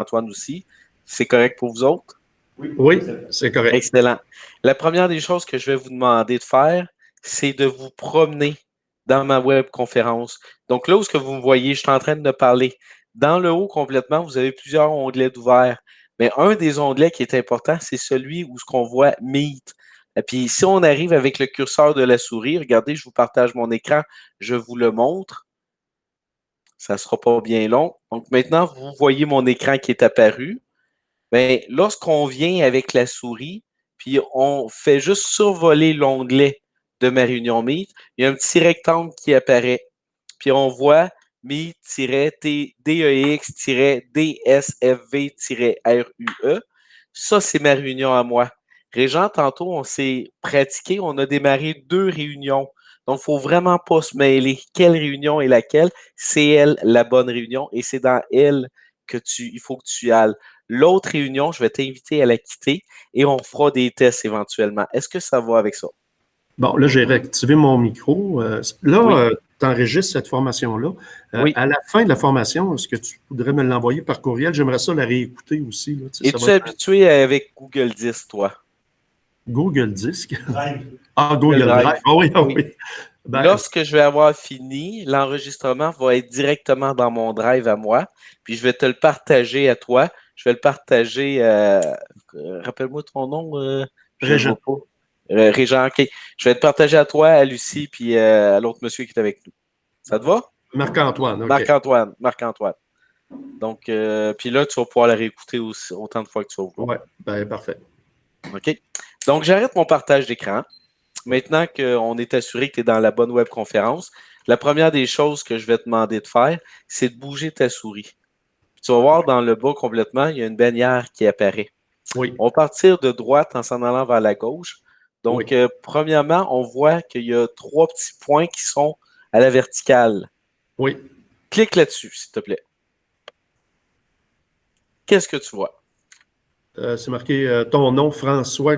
Antoine aussi. C'est correct pour vous autres? Oui, c'est correct. Excellent. La première des choses que je vais vous demander de faire, c'est de vous promener dans ma webconférence. Donc là où ce que vous me voyez, je suis en train de parler. Dans le haut complètement, vous avez plusieurs onglets d'ouvert. Mais un des onglets qui est important, c'est celui où ce qu'on voit Meet. Et puis si on arrive avec le curseur de la souris, regardez, je vous partage mon écran, je vous le montre. Ça ne sera pas bien long. Donc maintenant, vous voyez mon écran qui est apparu. Bien, lorsqu'on vient avec la souris, puis on fait juste survoler l'onglet de ma réunion Meet, il y a un petit rectangle qui apparaît. Puis on voit Meet-DEX-DSFV-RUE. Ça, c'est ma réunion à moi. Régent, tantôt, on s'est pratiqué, on a démarré 2 réunions. Donc, il ne faut vraiment pas se mêler. Quelle réunion est laquelle? C'est elle, la bonne réunion, et c'est dans elle il faut que tu ailles. L'autre réunion, je vais t'inviter à la quitter et on fera des tests éventuellement. Est-ce que ça va avec ça? Bon, là, j'ai réactivé mon micro. Oui. Tu enregistres cette formation-là. Oui. À la fin de la formation, est-ce que tu voudrais me l'envoyer par courriel? J'aimerais ça la réécouter aussi. Là. Es-tu habitué avec Google Disc, toi? Google Disc? Drive. Ah, Google Drive. Ah oui, ah oui. Ben, lorsque je vais avoir fini, l'enregistrement va être directement dans mon drive à moi, puis je vais te le partager à toi. Je vais le partager, rappelle-moi ton nom. Régent. Régent, OK. Je vais te partager à toi, à Lucie, puis à l'autre monsieur qui est avec nous. Ça te va? Marc-Antoine, OK. Marc-Antoine. Donc, puis là, tu vas pouvoir la réécouter aussi, autant de fois que tu vas vouloir. Oui, ben parfait. OK. Donc, j'arrête mon partage d'écran. Maintenant qu'on est assuré que tu es dans la bonne webconférence, la première des choses que je vais te demander de faire, c'est de bouger ta souris. Puis tu vas voir dans le bas complètement, il y a une bannière qui apparaît. Oui. On va partir de droite en s'en allant vers la gauche. Donc, oui. Premièrement, on voit qu'il y a 3 petits points qui sont à la verticale. Oui. Clique là-dessus, s'il te plaît. Qu'est-ce que tu vois? C'est marqué ton nom, François.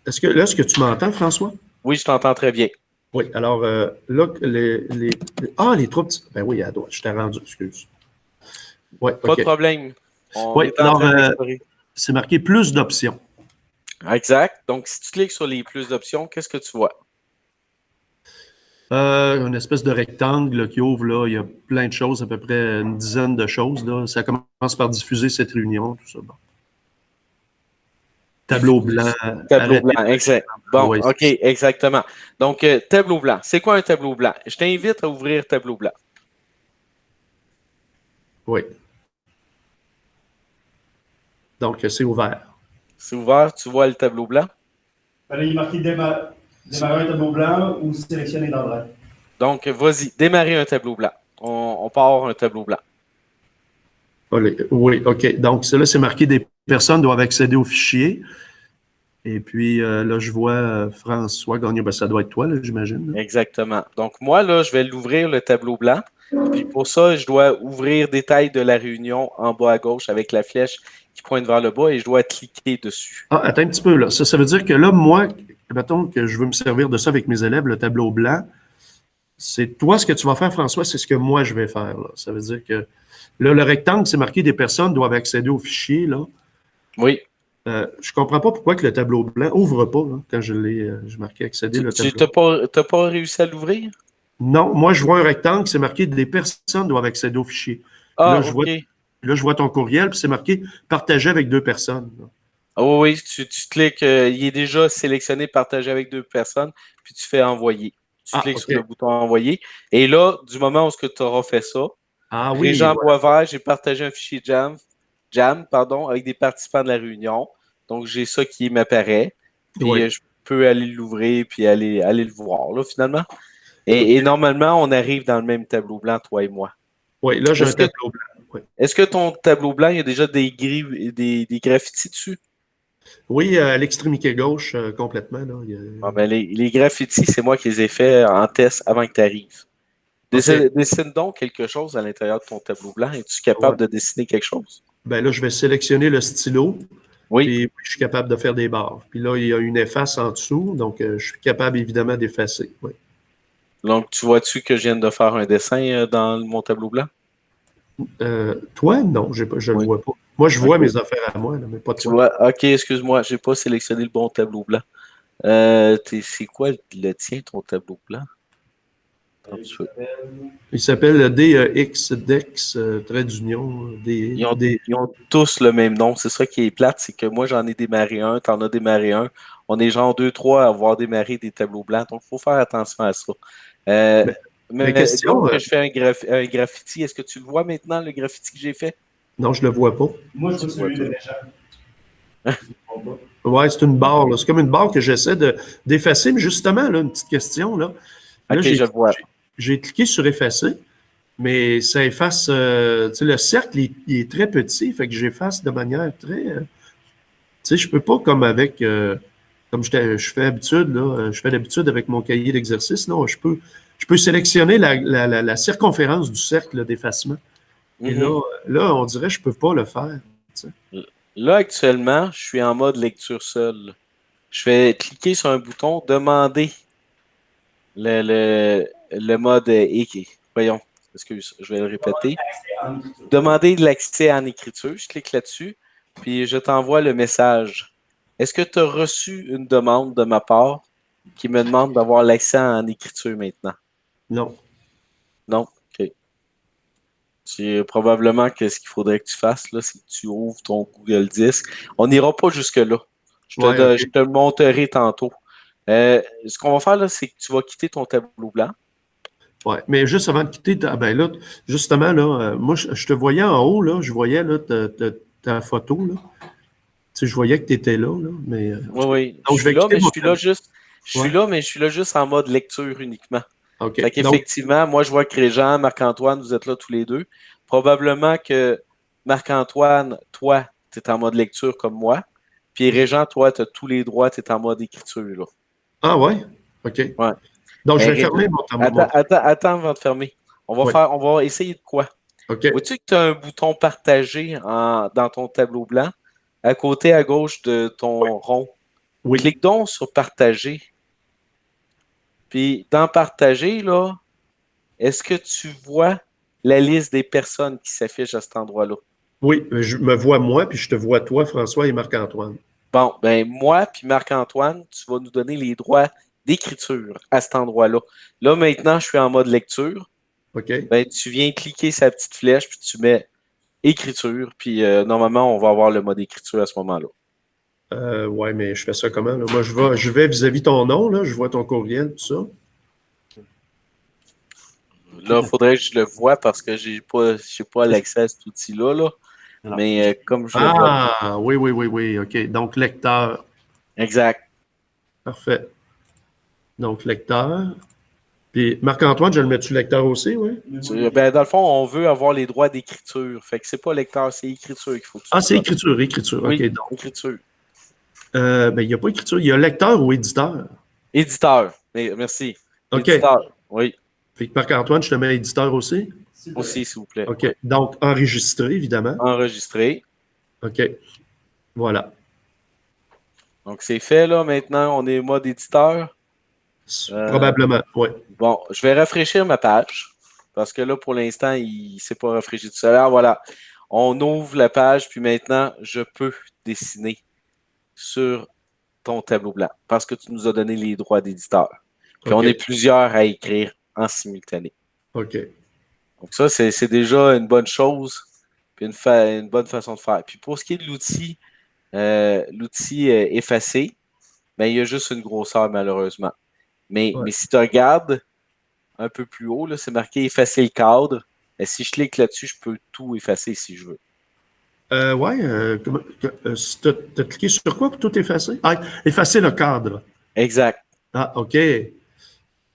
Est-ce que tu m'entends, François? Oui, je t'entends très bien. Oui, alors là, les 3 petits. Ben oui, à droite, je t'ai rendu, excuse. Oui, OK. Pas de problème. Oui, alors, c'est marqué plus d'options. Exact. Donc, si tu cliques sur les plus d'options, qu'est-ce que tu vois? Une espèce de rectangle là, qui ouvre, là, il y a plein de choses, à peu près une dizaine de choses. Là. Ça commence par diffuser cette réunion, tout ça. Bon. Tableau blanc. Tableau blanc, exact. Bon, oui, OK, exactement. Donc, tableau blanc. C'est quoi un tableau blanc? Je t'invite à ouvrir tableau blanc. Oui. Donc, c'est ouvert. C'est ouvert, tu vois le tableau blanc? Là, il est marqué démarrer un tableau blanc ou sélectionner dans Drive. Donc, vas-y, démarrer un tableau blanc. On part un tableau blanc. Oui, OK. Donc, là, c'est marqué des personnes doivent accéder au fichier. Et puis, là, je vois François Gagnon. Ben, ça doit être toi, j'imagine. Exactement. Donc, moi, là, je vais l'ouvrir, le tableau blanc. Puis pour ça, je dois ouvrir détail de la réunion en bas à gauche avec la flèche qui pointe vers le bas et je dois cliquer dessus. Ah, attends un petit peu, là. Ça veut dire que là, moi, mettons que je veux me servir de ça avec mes élèves, le tableau blanc. C'est toi, ce que tu vas faire, François, c'est ce que moi, je vais faire. Là. Ça veut dire que là, le rectangle, c'est marqué des personnes doivent accéder au fichier. Là. Oui. Je ne comprends pas pourquoi que le tableau blanc n'ouvre pas hein, quand j'ai marqué accéder le tableau. Tu n'as pas réussi à l'ouvrir? Non, moi, je vois un rectangle, c'est marqué des personnes doivent accéder au fichier. Ah, là, OK. Je vois ton courriel, puis c'est marqué partager avec 2 personnes. Ah oui, tu cliques, il est déjà sélectionné partager avec 2 personnes, puis tu fais envoyer. Tu cliques sur le bouton envoyer. Et là, du moment où tu auras fait ça, Régent Boisvert, j'ai partagé un fichier Jam, avec des participants de la réunion. Donc, j'ai ça qui m'apparaît. Puis, je peux aller l'ouvrir puis aller le voir, là, finalement. Et normalement, on arrive dans le même tableau blanc, toi et moi. Oui, là, j'ai un tableau blanc. Oui. Est-ce que ton tableau blanc, il y a déjà des graffitis dessus? Oui, à l'extrémité gauche, complètement. Là, les graffitis, c'est moi qui les ai faits en test avant que tu arrives. Dessine donc quelque chose à l'intérieur de ton tableau blanc. Es-tu capable de dessiner quelque chose? Ben là, je vais sélectionner le stylo. Oui. Puis je suis capable de faire des barres. Puis là, il y a une efface en dessous. Donc, je suis capable, évidemment, d'effacer. Oui. Donc, tu vois-tu que je viens de faire un dessin dans mon tableau blanc? Toi, non, je ne le Oui. vois pas. Moi, je vois Ok. mes affaires à moi, là, mais pas Tu toi. vois, ok, excuse-moi, j'ai pas sélectionné le bon tableau blanc. C'est quoi le tien, ton tableau blanc? Attends un Il petit peu. s'appelle. Il s'appelle DEX, DEX, trait d'union, Ils ont tous le même nom. C'est ça qui est plate, c'est que moi, j'en ai démarré un, t'en as démarré un. On est genre deux, trois à avoir démarré des tableaux blancs. Donc, il faut faire attention à ça. Euh, Mais, mais mais question, go que je fais un graffiti. Est-ce que tu le vois maintenant, le graffiti que j'ai fait? non, je le vois pas. Moi, je Tu vois le vois celui de pas. Régent. Je ne comprends pas. Ouais, c'est une barre, là. C'est comme une barre que j'essaie d'effacer, mais justement, là, une petite question, là. Là, Ok, je le vois. j'ai cliqué sur effacer, mais ça efface, tu sais, le cercle, il est très petit, fait que j'efface de manière très, tu sais, je peux pas comme avec, comme je fais habitude, là, je fais d'habitude avec mon cahier d'exercice, non, je peux sélectionner la circonférence du cercle d'effacement. Et Mhm. là, on dirait que je peux pas le faire. Tu sais. Là, actuellement, je suis en mode lecture seule. Je vais cliquer sur un bouton, demander le mode voyons, excuse, je vais le répéter. Demander de l'accès en écriture. Je clique là-dessus, puis je t'envoie le message. Est-ce que tu as reçu une demande de ma part qui me demande d'avoir l'accès en écriture maintenant? Non. Non? OK. Probablement que ce qu'il faudrait que tu fasses, là, c'est que tu ouvres ton Google Disc. On n'ira pas jusque-là. Ouais, OK. Je te le montrerai tantôt. Ce qu'on va faire, là, c'est que tu vas quitter ton tableau blanc. Ouais. Mais juste avant de quitter, ben là, justement, là, moi, je te voyais en haut, là, je voyais là, ta photo, là. Tu sais, je voyais que tu étais là, mais en Oui, tout cas. oui. Je Donc, je suis vais là, quitter mais je mon suis là tableau. juste. Ouais. Je suis là juste en mode lecture uniquement. Fait OK. Donc, qu'effectivement, moi, je vois que Régent, Marc-Antoine, vous êtes là tous les deux. Probablement que Marc-Antoine, toi, tu es en mode lecture comme moi. Puis Régent, toi, tu as tous les droits, tu es en mode écriture, là. ah ouais? OK. Ouais. Donc, je Mais vais Régent, fermer mon tableau. attends avant de fermer. Oui. On va essayer de quoi? OK. Vois-tu que tu as un bouton partagé dans ton tableau blanc, à côté à gauche de ton rond? Oui. Clique donc sur partager. Puis dans partager, là, est-ce que tu vois la liste des personnes qui s'affichent à cet endroit-là? Oui. Je me vois moi, puis je te vois toi, François et Marc-Antoine. Bon, ben moi puis Marc-Antoine, tu vas nous donner les droits d'écriture à cet endroit-là. Là, maintenant, je suis en mode lecture. OK? Ben, tu viens cliquer sa petite flèche, puis tu mets écriture, puis normalement, on va avoir le mode écriture à ce moment-là. Ouais, mais je fais ça comment, là? Moi, je vais vis-à-vis ton nom, là, je vois ton courriel, tout ça. Là, il faudrait que je le vois parce que j'ai pas l'accès à cet outil-là, là. Alors. Mais comme je le vois. Ah, oui, oui, oui, oui, OK. Donc, lecteur. Exact. Parfait. Donc, lecteur. Puis, Marc-Antoine, je le mets-tu lecteur aussi, oui? Ben, dans le fond, on veut avoir les droits d'écriture. Fait que c'est pas lecteur, c'est écriture qu'il faut que tu Ah, nous c'est donnes. écriture, écriture. OK, Oui, donc. écriture. Ben, il n'y a pas écriture, il y a lecteur ou éditeur. Éditeur. Merci. OK. Éditeur. Oui, Fait que Marc-Antoine, je te mets éditeur aussi. S'il te plaît. aussi, s'il vous plaît. OK. Donc, enregistré, évidemment. Enregistré. OK. Voilà. Donc, c'est fait, là. Maintenant, on est mode éditeur. Euh, Probablement, oui. bon, je vais rafraîchir ma page. Parce que là, pour l'instant, il ne s'est pas rafraîchi tout seul. Alors, voilà. On ouvre la page, puis maintenant, je peux dessiner sur ton tableau blanc. Parce que tu nous as donné les droits d'éditeur. Puis on est OK. plusieurs à écrire en simultané. OK. Donc ça, c'est déjà une bonne chose, puis une bonne façon de faire. Puis pour ce qui est de l'outil effacé, ben, il y a juste une grosseur malheureusement. Ouais. Mais si tu regardes un peu plus haut, là, c'est marqué effacer le cadre. Et si je clique là-dessus, je peux tout effacer si je veux. Ouais, tu as cliqué sur quoi pour tout effacer? Ah, effacer le cadre. Exact. Ah, OK.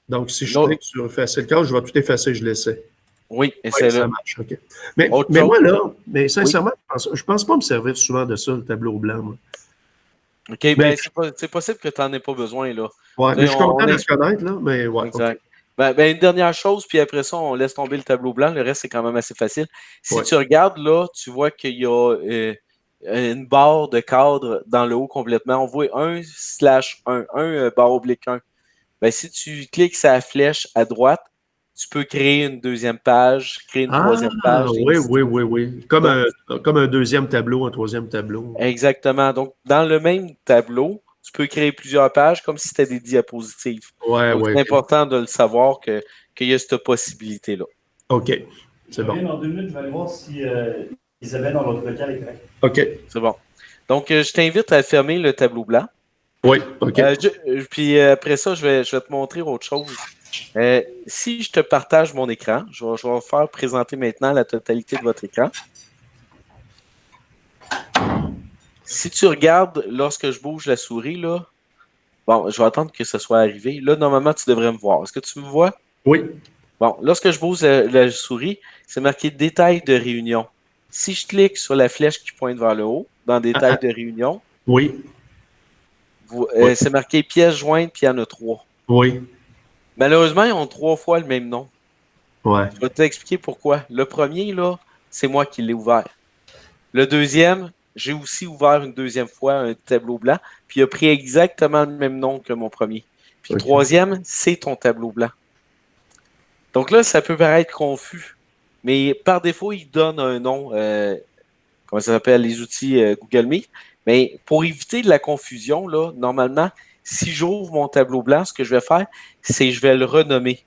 Donc, si je Là, clique sur effacer le cadre, je vais tout effacer, je l'essaie. oui, Oui, ça essaie-le. marche, OK. Autre Mais chose? moi, là, mais Oui. sincèrement, je pense pas me servir souvent de ça, le tableau blanc, moi. OK, Mais, ben c'est possible que tu n'en aies pas besoin, là. ouais, Tu mais sais, je suis content on de est le connaître, là, mais ouais, OK. exact. Ben, une dernière chose, puis après ça, on laisse tomber le tableau blanc. Le reste, c'est quand même assez facile. Si Ouais, tu regardes là, tu vois qu'il y a une barre de cadre dans le haut complètement. On voit 1/1, barre oblique 1. Ben, si tu cliques sur la flèche à droite, tu peux créer une deuxième page, créer une troisième page. Oui. Comme un deuxième tableau, un troisième tableau. Exactement. Donc, dans le même tableau, tu peux créer plusieurs pages comme si c'était des diapositives. Donc, c'est important de le savoir qu'il y a cette possibilité-là. OK. C'est bon. Dans 2 minutes, je vais aller voir si Isabelle dans l'autre local est correcte. OK. C'est bon. Donc, je t'invite à fermer le tableau blanc. Oui, OK. Puis après ça, je vais te montrer autre chose. Si je te partage mon écran, je vais vous faire présenter maintenant la totalité de votre écran. Si tu regardes lorsque je bouge la souris, là, bon, je vais attendre que ce soit arrivé. Là, normalement, tu devrais me voir. Est-ce que tu me vois? Oui. Bon, lorsque je bouge la souris, c'est marqué détail de réunion. Si je clique sur la flèche qui pointe vers le haut, dans détail de réunion, oui. C'est marqué pièce jointe, puis il y en a 3. Oui. Malheureusement, ils ont 3 fois le même nom. Ouais. Je vais t'expliquer pourquoi. Le premier, là, c'est moi qui l'ai ouvert. Le deuxième, j'ai aussi ouvert une deuxième fois un tableau blanc, puis il a pris exactement le même nom que mon premier. Puis le troisième, c'est ton tableau blanc. Donc là, ça peut paraître confus, mais par défaut, il donne un nom, comment ça s'appelle, les outils Google Meet. Mais pour éviter de la confusion, là, normalement, si j'ouvre mon tableau blanc, ce que je vais faire, c'est que je vais le renommer.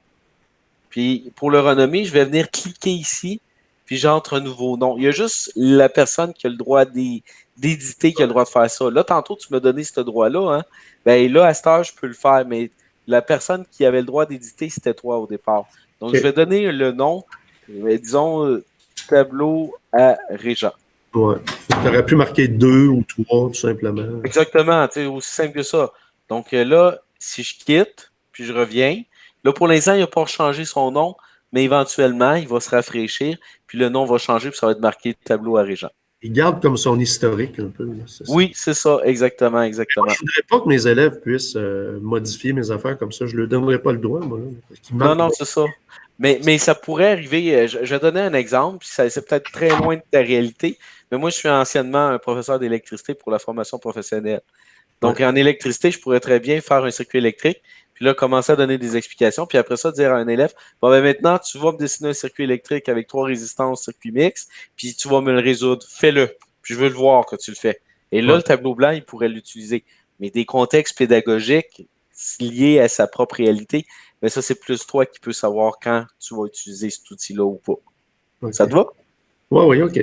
Puis pour le renommer, je vais venir cliquer ici, puis j'entre un nouveau nom. Il y a juste la personne qui a le droit d'éditer qui a le droit de faire ça. Là, tantôt, tu m'as donné ce droit-là. Hein? Ben là, à cette heure, je peux le faire, mais la personne qui avait le droit d'éditer, c'était toi au départ. Donc, je vais donner le nom, disons, tableau à Régent. Ouais. Tu aurais pu marquer 2 ou 3, tout simplement. Exactement, c'est aussi simple que ça. Donc là, si je quitte, puis je reviens, là, pour l'instant, il n'a pas changé son nom, mais éventuellement, il va se rafraîchir, puis le nom va changer, puis ça va être marqué tableau à Régent. Il garde comme son historique un peu. Là, oui, c'est ça, exactement. Moi, je ne voudrais pas que mes élèves puissent modifier mes affaires comme ça. Je ne leur donnerais pas le droit, moi. Là, non, c'est ça. Mais ça pourrait arriver. Je vais donner un exemple, puis c'est peut-être très loin de ta réalité, mais moi, je suis anciennement un professeur d'électricité pour la formation professionnelle. Donc, en électricité, je pourrais très bien faire un circuit électrique, puis là, commencer à donner des explications, puis après ça, dire à un élève, bon, ben maintenant, tu vas me dessiner un circuit électrique avec 3 résistances, circuit mix, puis tu vas me le résoudre. Fais-le. Puis je veux le voir que tu le fais. Et là, le tableau blanc, il pourrait l'utiliser. Mais des contextes pédagogiques liés à sa propre réalité, mais ça, c'est plus toi qui peux savoir quand tu vas utiliser cet outil-là ou pas. Okay. Ça te va? Oui, OK.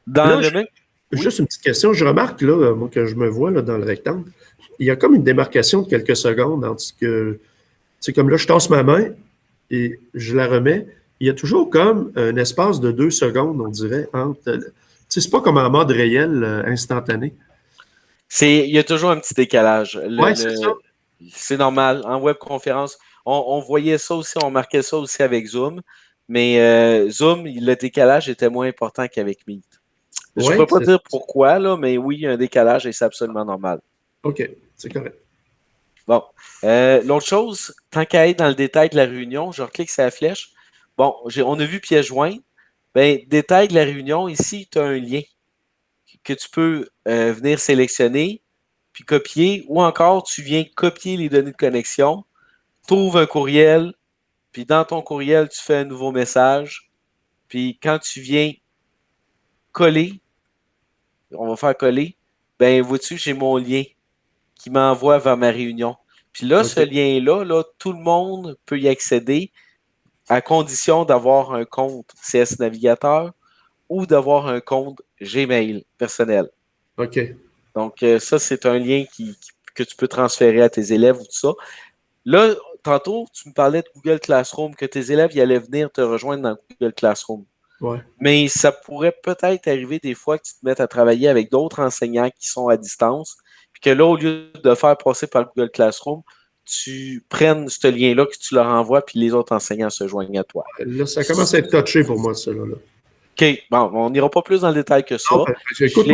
Dans là, le même... Juste une petite question. Je remarque, là, moi, que je me vois là, dans le rectangle, il y a comme une démarcation de quelques secondes entre ce que... C'est comme là, je tasse ma main et je la remets. Il y a toujours comme un espace de 2 secondes, on dirait, entre... C'est pas comme en mode réel instantané. Il y a toujours un petit décalage. Oui, c'est ça. C'est normal. En webconférence, on voyait ça aussi, on marquait ça aussi avec Zoom. Mais Zoom, le décalage était moins important qu'avec Meet. Je ne peux pas dire pourquoi, là, mais oui, il y a un décalage et c'est absolument normal. OK, c'est correct. Bon. L'autre chose, tant qu'à être dans le détail de la réunion, je reclique sur la flèche. Bon, on a vu pièce jointe. Ben, détail de la réunion, ici, tu as un lien que tu peux venir sélectionner, puis copier, ou encore tu viens copier les données de connexion, tu ouvres un courriel, puis dans ton courriel, tu fais un nouveau message, puis quand tu viens coller, on va faire coller, ben vois-tu, j'ai mon lien qui m'envoie vers ma réunion. Puis là, ce lien-là, là, tout le monde peut y accéder à condition d'avoir un compte CS Navigateur ou d'avoir un compte Gmail personnel. OK. Donc, ça, c'est un lien que tu peux transférer à tes élèves ou tout ça. Là, tantôt, tu me parlais de Google Classroom, que tes élèves y allaient venir te rejoindre dans Google Classroom. Ouais. Mais ça pourrait peut-être arriver des fois que tu te mettes à travailler avec d'autres enseignants qui sont à distance, puis que là, au lieu de faire passer par Google Classroom, tu prennes ce lien-là, que tu leur envoies, puis les autres enseignants se joignent à toi. Là, ça commence à être touché pour moi, ça. Là. OK. Bon, on n'ira pas plus dans le détail que ça. Non, écoute,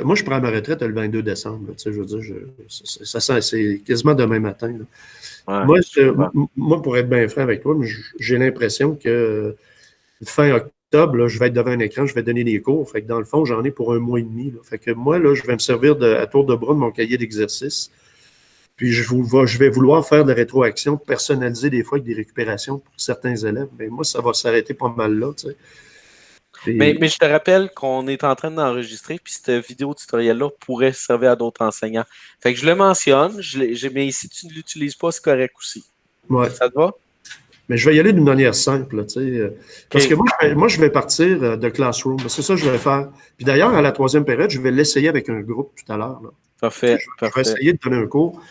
moi, je prends ma retraite le 22 décembre. Là, je veux dire, c'est quasiment demain matin. Là. Ouais, moi, pour être bien franc avec toi, j'ai l'impression que fin octobre, là, je vais être devant un écran, je vais donner des cours. Fait que dans le fond, j'en ai pour 1 mois et demi. Là. Fait que moi, là, je vais me servir à tour de bras de mon cahier d'exercice. Puis je vais vouloir faire de la rétroaction personnalisée des fois avec des récupérations pour certains élèves. Mais moi, ça va s'arrêter pas mal là, tu sais. Mais je te rappelle qu'on est en train d'enregistrer, puis cette vidéo tutoriel-là pourrait servir à d'autres enseignants. Fait que je le mentionne, mais si tu ne l'utilises pas, c'est correct aussi. Ouais. Ça te va? Mais je vais y aller d'une manière simple, tu sais. Parce Ok. que moi, je vais partir de Classroom. C'est ça que je vais faire. Puis d'ailleurs, à la troisième période, je vais l'essayer avec un groupe tout à l'heure. Parfait, Je vais parfait. essayer de donner un cours.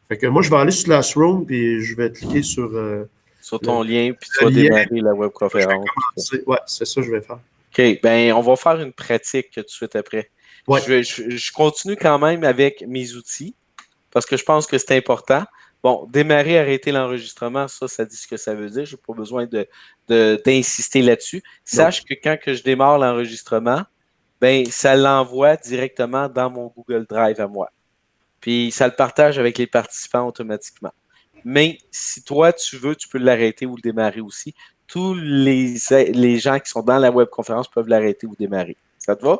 Fait que moi, je vais aller sur Classroom, puis je vais cliquer sur Sur ton lien, puis tu le vas lien. démarrer la webconférence. Ouais, c'est ça que je vais faire. OK, ben on va faire une pratique tout de suite après. Ouais. Je continue quand même avec mes outils parce que je pense que c'est important. Bon, démarrer, arrêter l'enregistrement, ça dit ce que ça veut dire. Je n'ai pas besoin d'insister là-dessus. Sache que quand que je démarre l'enregistrement, ben, ça l'envoie directement dans mon Google Drive à moi. Puis ça le partage avec les participants automatiquement. Mais si toi, tu veux, tu peux l'arrêter ou le démarrer aussi. Tous les gens qui sont dans la webconférence peuvent l'arrêter ou démarrer. Ça te va?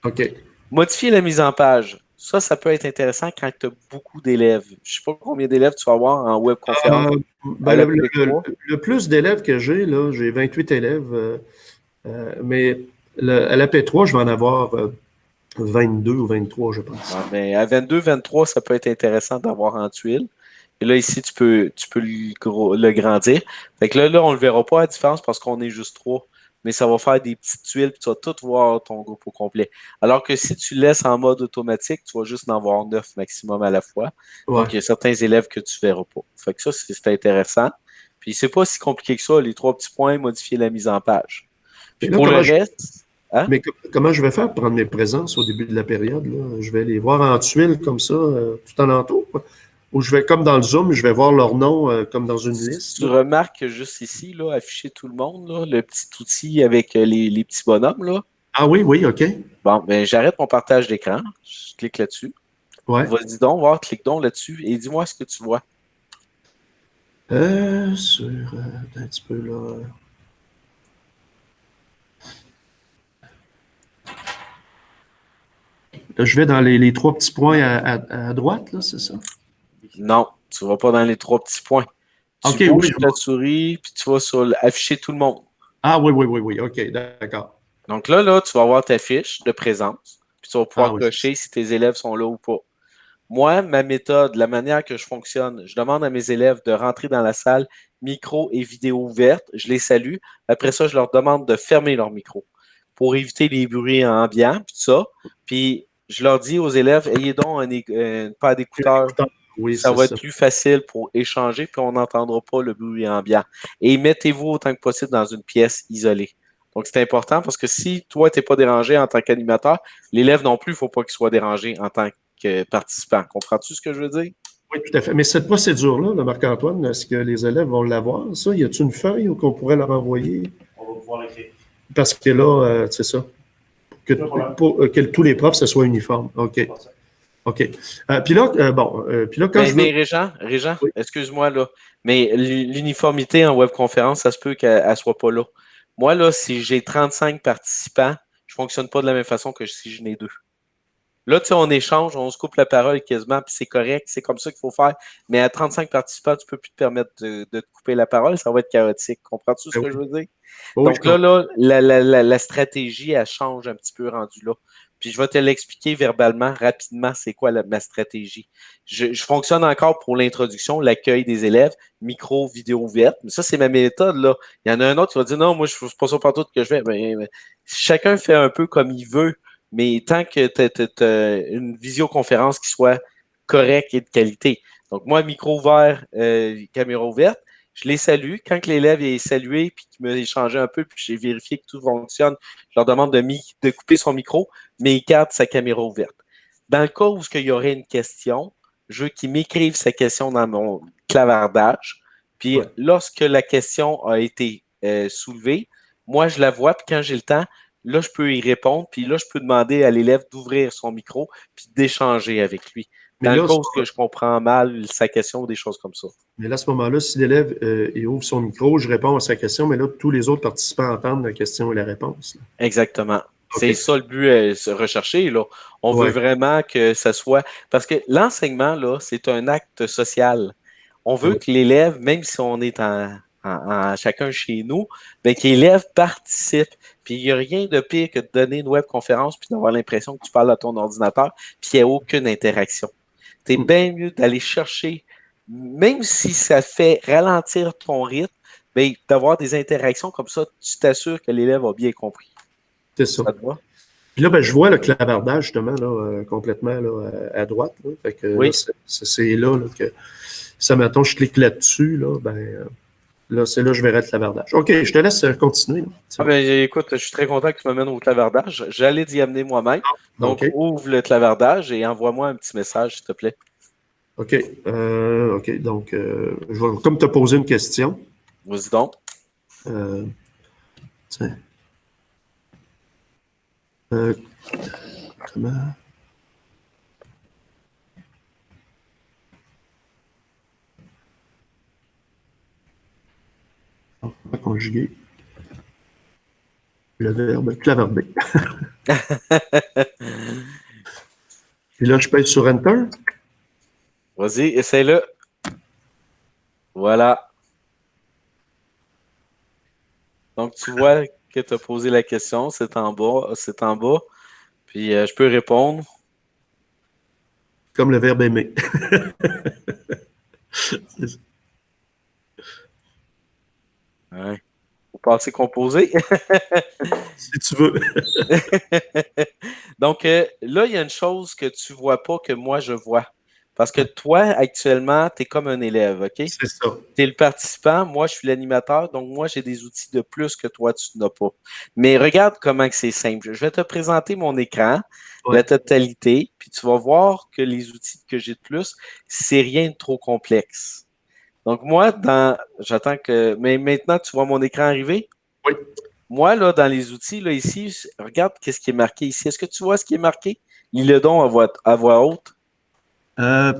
OK. Modifier la mise en page. Ça peut être intéressant quand tu as beaucoup d'élèves. Je ne sais pas combien d'élèves tu vas avoir en webconférence. Le plus d'élèves que j'ai, là, j'ai 28 élèves, mais à la P3, je vais en avoir 22 ou 23, je pense. Ah, mais à 22, 23, ça peut être intéressant d'avoir en tuile. Et là, ici, tu peux le grandir. Fait que là, on ne le verra pas la différence parce qu'on est juste trois. Mais ça va faire des petites tuiles, puis tu vas tout voir ton groupe au complet. Alors que si tu laisses en mode automatique, tu vas juste en voir 9 maximum à la fois. Ouais. Donc, il y a certains élèves que tu ne verras pas. Fait que ça, c'est intéressant. Puis, c'est pas si compliqué que ça, les 3 petits points, modifier la mise en page. Puis, là, pour le reste. Hein? Mais comment je vais faire pour prendre mes présences au début de la période? Là? Je vais les voir en tuiles comme ça, tout en entour. Ou je vais, comme dans le Zoom, je vais voir leur nom comme dans une liste. Tu remarques que juste ici, là, afficher tout le monde, là, le petit outil avec les petits bonhommes, là. Ah oui, oui, OK. Bon, ben j'arrête mon partage d'écran. Je clique là-dessus. Ouais. Vas-y donc, voir, clique donc là-dessus et dis-moi ce que tu vois. Un petit peu là. Là, je vais dans les 3 petits points à droite, là, c'est ça? Non, tu ne vas pas dans les 3 petits points. OK, Tu bouges oui. ta souris, puis tu vas sur afficher tout le monde. Ah oui, oui, oui, oui. OK, d'accord. Donc là, tu vas avoir ta fiche de présence, puis tu vas pouvoir oui, cocher si tes élèves sont là ou pas. Moi, ma méthode, la manière que je fonctionne, je demande à mes élèves de rentrer dans la salle, micro et vidéo ouvertes, je les salue. Après ça, je leur demande de fermer leur micro pour éviter les bruits ambiants, puis tout ça. Puis je leur dis aux élèves, ayez donc une paire d'écouteurs. Oui, Ça va être plus facile pour échanger, puis on n'entendra pas le bruit ambiant. Et mettez-vous autant que possible dans une pièce isolée. Donc, c'est important parce que si toi, tu n'es pas dérangé en tant qu'animateur, l'élève non plus, il ne faut pas qu'il soit dérangé en tant que participant. Comprends-tu ce que je veux dire? Oui, tout à fait. Mais cette procédure-là, Marc-Antoine, est-ce que les élèves vont l'avoir? Ça, y a-t-il une feuille qu'on pourrait leur envoyer? On va pouvoir l'écrire. Parce que là, c'est ça. Que tous les profs, ce soit uniforme. OK. OK. Puis là, quand Mais Régent, oui. excuse-moi, là, mais l'uniformité en webconférence, ça se peut qu'elle ne soit pas là. Moi, là, si j'ai 35 participants, je ne fonctionne pas de la même façon que si je n'ai 2. Là, tu sais, on échange, on se coupe la parole quasiment, puis c'est correct, c'est comme ça qu'il faut faire. Mais à 35 participants, tu ne peux plus te permettre de te couper la parole, ça va être chaotique. Comprends-tu ce que je veux dire? Donc là, la stratégie, elle change un petit peu rendu là. Puis je vais te l'expliquer verbalement, rapidement, c'est quoi ma stratégie. Je fonctionne encore pour l'introduction, l'accueil des élèves, micro, vidéo ouverte. Mais ça, c'est ma méthode, là. Il y en a un autre qui va dire non, moi, je ne fais pas ça partout que je fais. Mais chacun fait un peu comme il veut. Mais tant que tu as une visioconférence qui soit correcte et de qualité. Donc, moi, micro ouvert, caméra ouverte, je les salue. Quand l'élève est salué et qu'il m'a échangé un peu, puis j'ai vérifié que tout fonctionne, je leur demande de couper son micro, mais il garde sa caméra ouverte. Dans le cas où il y aurait une question, je veux qu'il m'écrive sa question dans mon clavardage. Puis lorsque la question a été soulevée, moi, je la vois, puis quand j'ai le temps, là, je peux y répondre, puis là, je peux demander à l'élève d'ouvrir son micro, puis d'échanger avec lui. Dans le cas où je comprends mal sa question ou des choses comme ça. Mais là, à ce moment-là, si l'élève il ouvre son micro, je réponds à sa question, mais là, tous les autres participants entendent la question et la réponse. Là. Exactement. C'est ça le but recherché, là. On veut Ouais. vraiment que ça soit... Parce que l'enseignement, là, c'est un acte social. On veut Ouais. que l'élève, même si on est chacun chez nous, ben, que l'élève participe. Puis il n'y a rien de pire que de donner une webconférence puis d'avoir l'impression que tu parles à ton ordinateur puis qu'il n'y a aucune interaction. C'est bien mieux d'aller chercher, même si ça fait ralentir ton rythme, ben, d'avoir des interactions comme ça, tu t'assures que l'élève a bien compris. C'est ça. Ça te va? Puis là, ben, je vois le clavardage, justement, là, complètement là, à droite. Là. Fait que Oui. là, c'est là, que ça, mettons, je clique là-dessus, là, là, c'est là que je verrai le clavardage. OK, je te laisse continuer. Là. Ah ben, écoute, je suis très content que tu m'amènes au clavardage. J'allais d'y amener moi-même. Donc, OK. ouvre le clavardage et envoie-moi un petit message, s'il te plaît. OK. OK. Donc, je vais comme te poser une question. Vas-y donc. Tiens. Comment? On va conjuguer le verbe clavarder. Puis là, je pèse sur Enter. Vas-y, essaie-le. Voilà. Donc, tu vois que tu as posé la question. C'est en bas. C'est en bas. Puis, je peux répondre. Comme le verbe aimer. Ouais. Au passé composé. Si tu veux. Donc, là, il y a une chose que tu ne vois pas que moi, je vois. Parce que toi, actuellement, tu es comme un élève, OK? C'est ça. Tu es le participant, moi, je suis l'animateur, donc moi, j'ai des outils de plus que toi, tu n'as pas. Mais regarde comment c'est simple. Je vais te présenter mon écran, la totalité, puis tu vas voir que les outils que j'ai de plus, c'est rien de trop complexe. Donc, moi, j'attends que. Mais maintenant, tu vois mon écran arriver? Oui. Moi, là, dans les outils, là, ici, regarde qu'est-ce qui est marqué ici. Est-ce que tu vois ce qui est marqué? Lis-le donc à voix haute.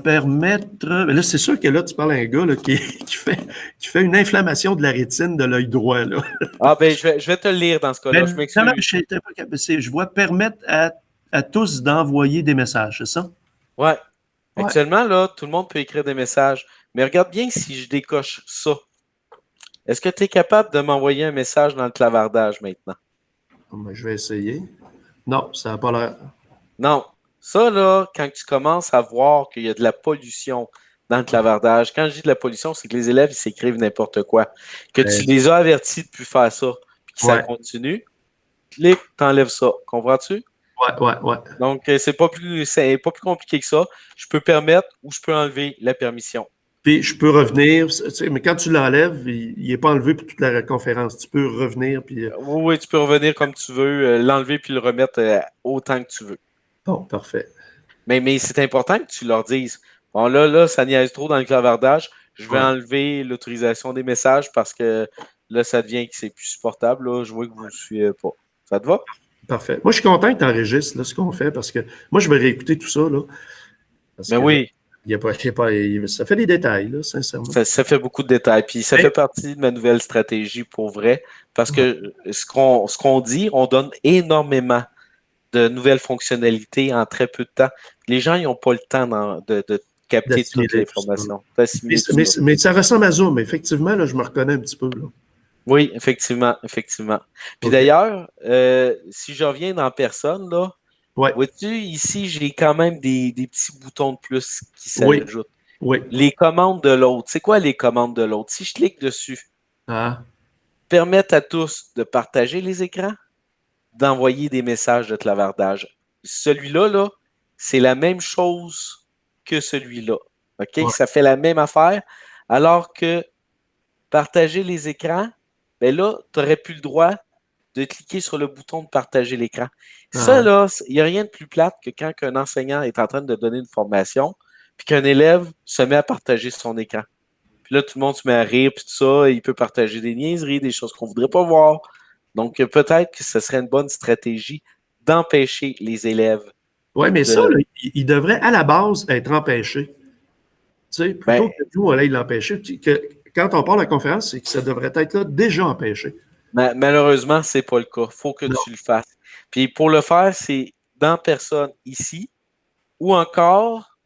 Permettre. Là, c'est sûr que là, tu parles à un gars là, qui fait une inflammation de la rétine de l'œil droit. Là. Ah, ben, je vais te le lire dans ce cas-là. Je m'excuse. Non, je vois permettre à tous d'envoyer des messages, c'est ça? Ouais. Ouais. Actuellement, là, tout le monde peut écrire des messages. Mais regarde bien si je décoche ça. Est-ce que tu es capable de m'envoyer un message dans le clavardage maintenant? Ben, je vais essayer. Non, ça n'a pas l'air. Non. Ça, là, quand tu commences à voir qu'il y a de la pollution dans le clavardage, quand je dis de la pollution, c'est que les élèves, ils s'écrivent n'importe quoi. Que tu les as avertis de ne plus faire ça, puis que ça continue, clique, t'enlèves ça. Comprends-tu? Ouais. Donc, c'est pas plus compliqué que ça. Je peux permettre ou je peux enlever la permission. Puis, je peux revenir, mais quand tu l'enlèves, il n'est pas enlevé pour toute la conférence. Tu peux revenir. Puis... Oui, tu peux revenir comme tu veux, l'enlever puis le remettre autant que tu veux. Bon, parfait. Mais c'est important que tu leur dises, bon là, ça niaise trop dans le clavardage, je vais enlever l'autorisation des messages parce que là, ça devient que c'est plus supportable. Là, je vois que vous ne suivez pas. Ça te va? Parfait. Moi, je suis content que tu enregistres ce qu'on fait parce que moi, je vais réécouter tout ça. Là, Mais oui. Ça fait des détails, là, sincèrement. Ça fait beaucoup de détails. Puis ça fait partie de ma nouvelle stratégie pour vrai. Parce que ce qu'on dit, on donne énormément de nouvelles fonctionnalités en très peu de temps. Les gens, ils n'ont pas le temps de capter toute l'information. Mais ça ressemble à Zoom. Effectivement, là, je me reconnais un petit peu. Là. Oui, effectivement. Puis d'ailleurs, si je reviens dans personne, là, vois-tu, ici, j'ai quand même des petits boutons de plus qui s'ajoutent. Oui. Les commandes de l'autre. C'est quoi les commandes de l'autre? Si je clique dessus, permettre à tous de partager les écrans, d'envoyer des messages de clavardage. Celui-là, là, c'est la même chose que celui-là. OK? Ça fait la même affaire. Alors que partager les écrans, ben là, tu n'aurais plus le droit de cliquer sur le bouton de partager l'écran. Ça, là, il n'y a rien de plus plate que quand un enseignant est en train de donner une formation, puis qu'un élève se met à partager son écran. Puis là, tout le monde se met à rire, puis tout ça, il peut partager des niaiseries, des choses qu'on ne voudrait pas voir. Donc, peut-être que ce serait une bonne stratégie d'empêcher les élèves. Oui, mais ça, là, il devrait à la base être empêché. Tu sais, plutôt que nous, on allait l'empêcher. Quand on parle de la conférence, c'est que ça devrait être là déjà empêché. Malheureusement, ce n'est pas le cas. Il faut que tu le fasses. Puis pour le faire, c'est dans personne ici ou encore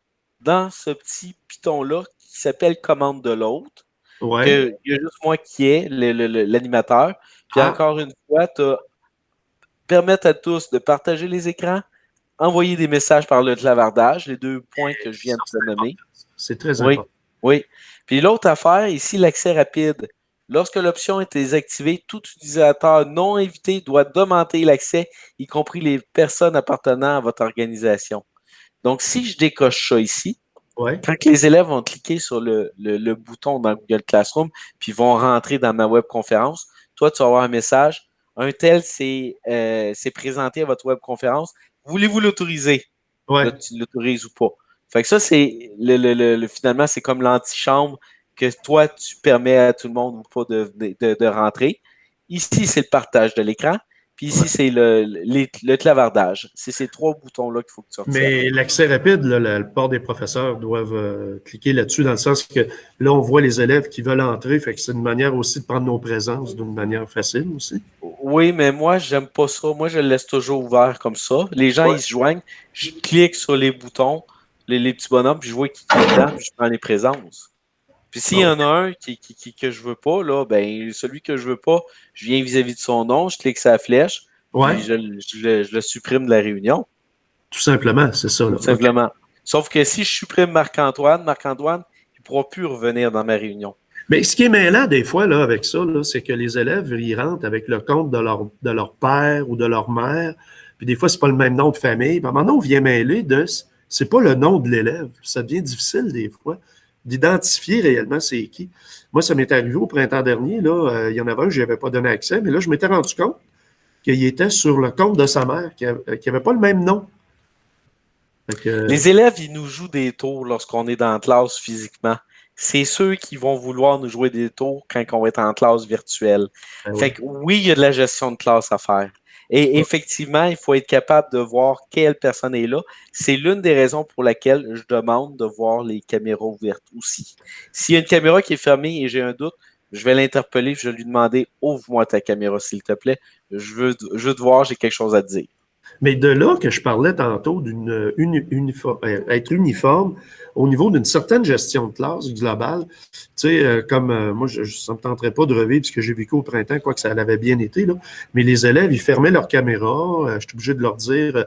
dans ce petit piton-là qui s'appelle commande de l'autre, Ouais. qu'il y a juste moi qui est l'animateur. Puis Ah, encore une fois, tu as permettre à tous de partager les écrans, envoyer des messages par le clavardage, les 2 points que je viens ça, de te nommer. c'est très Oui, important. oui. Puis l'autre affaire, ici, l'accès rapide. Lorsque l'option est désactivée, tout utilisateur non invité doit demander l'accès, y compris les personnes appartenant à votre organisation. Donc, si je décoche ça ici, Ouais. quand les élèves vont cliquer sur le bouton dans Google Classroom, puis vont rentrer dans ma webconférence, toi, tu vas avoir un message. Un tel s'est présenté à votre webconférence. Voulez-vous l'autoriser? Là, Ouais. tu l'autorises ou pas. Fait que ça, c'est finalement, c'est comme l'antichambre que toi, tu permets à tout le monde ou pas de rentrer. Ici, c'est le partage de l'écran. Puis ici, Ouais. c'est le clavardage. C'est ces 3 boutons-là qu'il faut que tu retiennes. Mais l'accès rapide, là, la plupart des professeurs doivent cliquer là-dessus, dans le sens que là, on voit les élèves qui veulent entrer, fait que c'est une manière aussi de prendre nos présences d'une manière facile aussi. Oui, mais moi, j'aime pas ça. Moi, je le laisse toujours ouvert comme ça. Les gens, Ouais. ils se joignent. Je clique sur les boutons, les petits bonhommes, puis je vois qui est dedans, puis je prends les présences. Puis s'il y Bon. en a un que je veux pas, là, ben celui que je veux pas, je viens vis-à-vis de son nom, je clique sur la flèche, Ouais, puis je le supprime de la réunion, tout simplement, c'est ça, là. tout OK. simplement. Sauf que si je supprime Marc-Antoine, il ne pourra plus revenir dans ma réunion. Mais ce qui est mêlant des fois là, avec ça, là, c'est que les élèves, ils rentrent avec le compte de leur père ou de leur mère, puis des fois, c'est pas le même nom de famille. Puis à un moment donné, on vient mêler c'est pas le nom de l'élève. Ça devient difficile des fois d'identifier réellement c'est qui. Moi, ça m'est arrivé au printemps dernier, là, il y en avait un, je n'y avais pas donné accès, mais là, je m'étais rendu compte qu'il était sur le compte de sa mère, qui avait pas le même nom. Fait que, Les élèves, ils nous jouent des tours lorsqu'on est dans la classe physiquement. C'est ceux qui vont vouloir nous jouer des tours quand on va être en classe virtuelle. ben Fait ouais. que oui, il y a de la gestion de classe à faire. Et effectivement, il faut être capable de voir quelle personne est là. C'est l'une des raisons pour laquelle je demande de voir les caméras ouvertes aussi. S'il y a une caméra qui est fermée et j'ai un doute, je vais l'interpeller, je vais lui demander ouvre-moi ta caméra, s'il te plaît. Je veux te voir, j'ai quelque chose à te dire. Mais de là que je parlais tantôt être uniforme au niveau d'une certaine gestion de classe globale, tu sais, comme moi, ça ne me tenterait pas de revivre ce que j'ai vécu au printemps, quoique ça l'avait bien été, là, mais les élèves, ils fermaient leur caméra, je suis obligé de leur dire,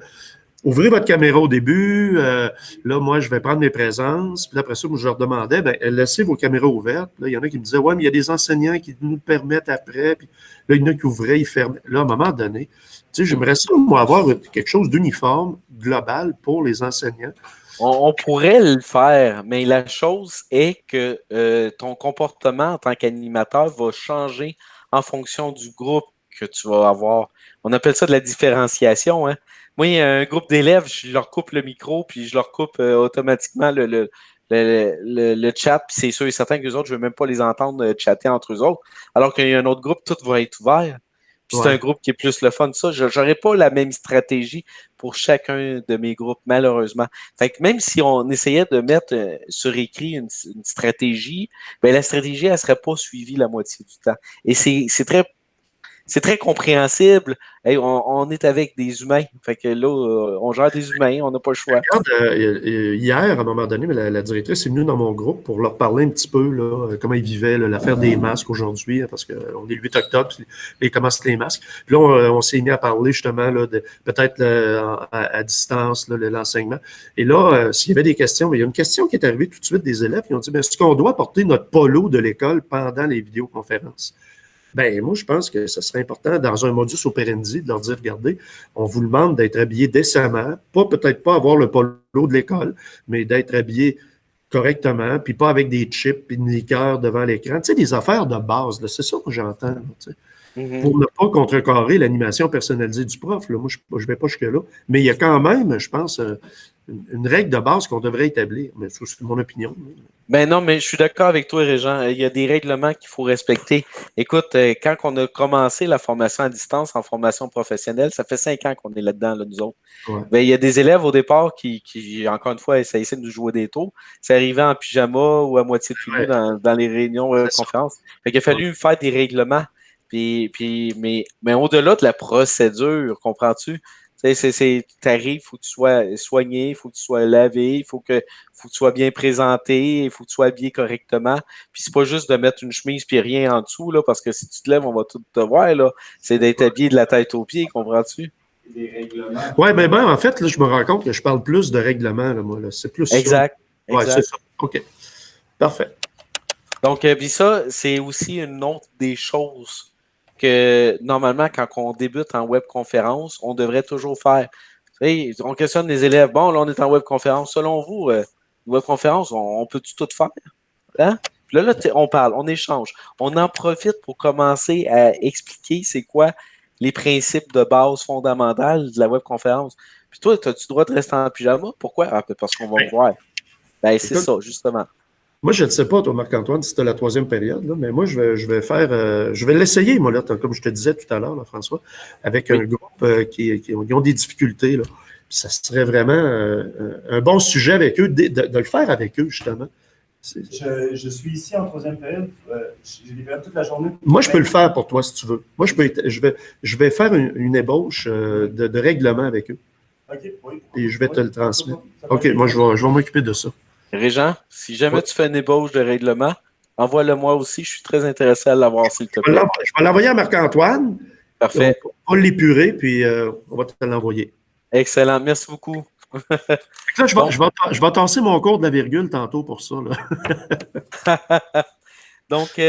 ouvrez votre caméra au début, là, moi, je vais prendre mes présences, puis après ça, moi, je leur demandais, ben, laissez vos caméras ouvertes. Là, il y en a qui me disaient, ouais, mais il y a des enseignants qui nous le permettent après, puis là, il y en a qui ouvraient, ils fermaient. Là, à un moment donné, tu sais, j'aimerais ça, moi, avoir quelque chose d'uniforme, global pour les enseignants. On pourrait le faire, mais la chose est que ton comportement en tant qu'animateur va changer en fonction du groupe que tu vas avoir. On appelle ça de la différenciation, hein. Moi, il y a un groupe d'élèves, je leur coupe le micro, puis je leur coupe automatiquement le chat, puis c'est sûr et certain que les autres, je ne veux même pas les entendre chatter entre eux autres. Alors qu'il y a un autre groupe, tout va être ouvert. Puis c'est un Ouais. groupe qui est plus le fun. Ça, je n'aurais pas la même stratégie pour chacun de mes groupes, malheureusement. Fait que même si on essayait de mettre sur écrit une stratégie, ben la stratégie, elle ne serait pas suivie la moitié du temps. Et c'est très compréhensible. Hey, on est avec des humains. Fait que là, on gère des humains, on n'a pas le choix. Regarde, hier, à un moment donné, la directrice est venue dans mon groupe pour leur parler un petit peu, là, comment ils vivaient là, l'affaire des masques aujourd'hui, hein, parce qu'on est le 8 octobre, puis ils commencent les masques. Puis là, on s'est mis à parler justement là, de peut-être à distance, là, l'enseignement. Et là, s'il y avait des questions, mais il y a une question qui est arrivée tout de suite des élèves qui ont dit, mais est-ce qu'on doit porter notre polo de l'école pendant les vidéoconférences? Ben, moi, je pense que ce serait important, dans un modus operandi, de leur dire, regardez, on vous demande d'être habillé décemment, peut-être pas avoir le polo de l'école, mais d'être habillé correctement, puis pas avec des chips et une liqueur devant l'écran. Tu sais, des affaires de base, là, c'est ça que j'entends, là, tu sais, Mhm. pour ne pas contrecarrer l'animation personnalisée du prof. Là. Moi, je ne vais pas jusque-là. Mais il y a quand même, je pense, une règle de base qu'on devrait établir. Mais c'est mon opinion. Ben non, mais je suis d'accord avec toi, Régent. Il y a des règlements qu'il faut respecter. Écoute, quand on a commencé la formation à distance en formation professionnelle, ça fait 5 ans qu'on est là-dedans, là, nous autres. Ouais. Ben, il y a des élèves au départ encore une fois, essayaient de nous jouer des tours. C'est arrivé en pyjama ou à moitié de nu Ouais, dans les réunions c'est ça. conférences. Fait qu'il a Ouais. fallu faire des règlements. Mais au-delà de la procédure, comprends-tu? T'arrives, il faut que tu sois soigné, il faut que tu sois lavé, il faut que tu sois bien présenté, il faut que tu sois habillé correctement. Puis c'est pas juste de mettre une chemise puis rien en dessous, là, parce que si tu te lèves, on va tout te voir, là. C'est d'être habillé de la tête aux pieds, comprends-tu? Des règlements. Oui, en fait, là, je me rends compte que je parle plus de règlement, là, moi. Là. C'est plus Exact. ça. Oui, c'est ça. OK. Parfait. Donc, puis ça, c'est aussi une autre des choses que normalement, quand on débute en webconférence, on devrait toujours faire. Tu sais, on questionne les élèves. Bon, là, on est en webconférence. Selon vous, webconférence, on peut-tu tout faire? Hein? Puis là, on parle, on échange. On en profite pour commencer à expliquer c'est quoi les principes de base fondamentales de la webconférence. Puis toi, as-tu le droit de rester en pyjama? Pourquoi? Ah, parce qu'on va me voir. Ben, c'est ça, justement. Moi, je ne sais pas, toi, Marc-Antoine, si c'était la troisième période, là, mais moi, je vais faire, je vais l'essayer, moi, là, comme je te disais tout à l'heure, là, François, avec un groupe qui ont des difficultés, là. Puis ça serait vraiment un bon sujet avec eux, de le faire avec eux, justement. Je suis ici en troisième période. J'ai des périodes toute la journée. Moi, je peux le faire pour toi, si tu veux. Moi, je vais faire une ébauche de règlement avec eux. OK, oui. Et je vais te le transmettre. OK, moi, je vais m'occuper de ça. Régent, si jamais tu fais une ébauche de règlement, envoie-le moi aussi. Je suis très intéressé à l'avoir, s'il te plaît. Je vais l'envoyer à Marc-Antoine. Parfait. On va l'épurer, puis on va te l'envoyer. Excellent. Merci beaucoup. Là, je vais tasser mon cours de la virgule tantôt pour ça. Là. Donc,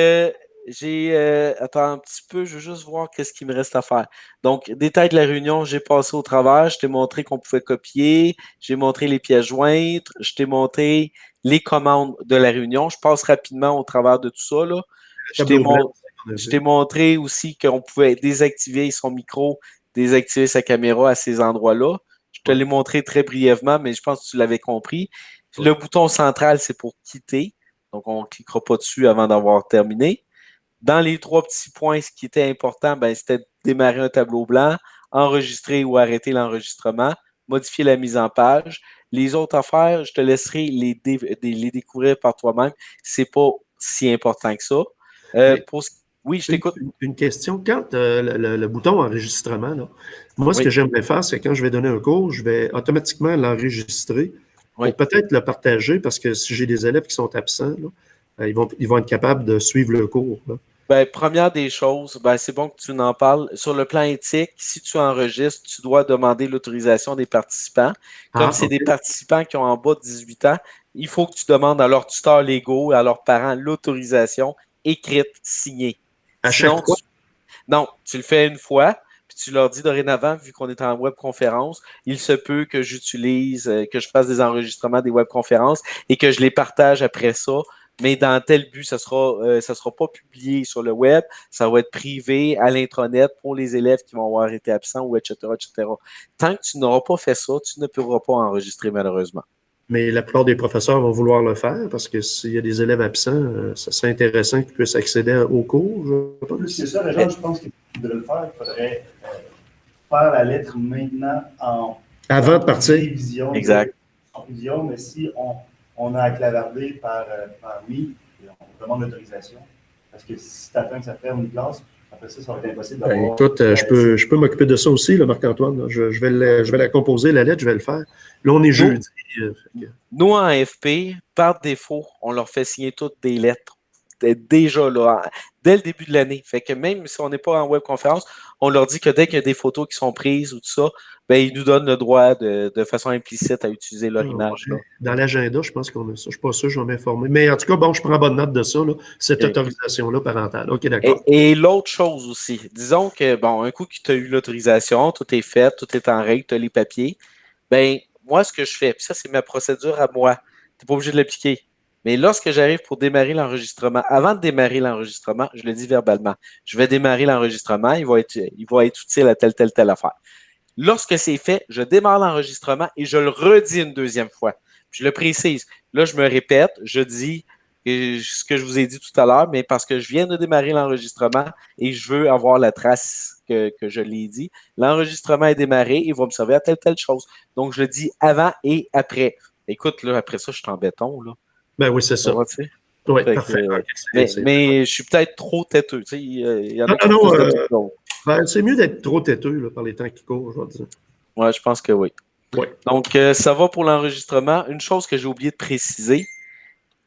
attends un petit peu, je veux juste voir qu'est-ce qu'il me reste à faire. Donc, détail de la réunion, j'ai passé au travers. Je t'ai montré qu'on pouvait copier. J'ai montré les pièces jointes. Je t'ai montré les commandes de la réunion. Je passe rapidement au travers de tout ça, là. Je t'ai montré aussi qu'on pouvait désactiver son micro, désactiver sa caméra à ces endroits-là. Je te l'ai montré très brièvement, mais je pense que tu l'avais compris. Le bouton central, c'est pour quitter. Donc, on ne cliquera pas dessus avant d'avoir terminé. Dans les trois petits points, ce qui était important, c'était de démarrer un tableau blanc, enregistrer ou arrêter l'enregistrement, modifier la mise en page. Les autres affaires, je te laisserai les découvrir par toi-même. Ce n'est pas si important que ça. Oui, je t'écoute. Une question. Quand le bouton enregistrement, là, moi, ce que j'aimerais faire, c'est quand je vais donner un cours, je vais automatiquement l'enregistrer pour peut-être le partager, parce que si j'ai des élèves qui sont absents, là, ils vont être capables de suivre le cours. Là. Première des choses, c'est bon que tu en parles. Sur le plan éthique, si tu enregistres, tu dois demander l'autorisation des participants. Comme c'est des participants qui ont en bas de 18 ans, il faut que tu demandes à leurs tuteurs légaux, à leurs parents, l'autorisation écrite, signée. À chaque fois? Non, tu le fais une fois, puis tu leur dis dorénavant, vu qu'on est en webconférence, il se peut que que je fasse des enregistrements des webconférences et que je les partage après ça. Mais dans tel but, ça sera pas publié sur le web, ça va être privé à l'intranet pour les élèves qui vont avoir été absents ou etc., etc. Tant que tu n'auras pas fait ça, tu ne pourras pas enregistrer malheureusement. Mais la plupart des professeurs vont vouloir le faire parce que s'il y a des élèves absents, ça serait intéressant qu'ils puissent accéder au cours. Je pense. Plus que ça, les gens, je pense qu'ils devraient le faire. Il faudrait faire la lettre maintenant avant de partir. Révision. Exact. En révision, mais si on a acclavardé par oui, on demande l'autorisation. Parce que si tu attends que ça ferme une classe, après ça va être impossible d'avoir... Écoute, je peux m'occuper de ça aussi, Marc-Antoine. Je vais la composer, la lettre, je vais le faire. Là, on est jeudi. Nous, en FP, par défaut, on leur fait signer toutes des lettres. Déjà là, dès le début de l'année. Fait que même si on n'est pas en webconférence, on leur dit que dès qu'il y a des photos qui sont prises ou tout ça, ils nous donnent le droit de façon implicite à utiliser leur image. Là. Dans l'agenda, je pense qu'on a ça. Je ne suis pas sûr, je vais m'informer. Mais en tout cas, je prends bonne note de ça, là, cette autorisation-là parentale. OK, d'accord. Et l'autre chose aussi, disons que, un coup que tu as eu l'autorisation, tout est fait, tout est en règle, tu as les papiers, moi, ce que je fais, puis ça, c'est ma procédure à moi, tu n'es pas obligé de l'appliquer. Mais lorsque j'arrive pour démarrer l'enregistrement, avant de démarrer l'enregistrement, je le dis verbalement, je vais démarrer l'enregistrement, il va être utile à telle affaire. Lorsque c'est fait, je démarre l'enregistrement et je le redis une deuxième fois. Puis je le précise. Là, je me répète, je dis ce que je vous ai dit tout à l'heure, mais parce que je viens de démarrer l'enregistrement et je veux avoir la trace que je l'ai dit. L'enregistrement est démarré, il va me servir à telle chose. Donc, je le dis avant et après. Écoute, là, après ça, je suis en béton, là. Ben oui, c'est ça. Oui, Fait parfait. que, Ok, mais je suis peut-être trop têteux. Tu sais, il y en a Non, qui ont non, plus de trucs que d'autres. c'est mieux d'être trop têteux là, par les temps qui courent, je vais dire. Ouais, je pense que oui. Oui. Donc, ça va pour l'enregistrement. Une chose que j'ai oublié de préciser,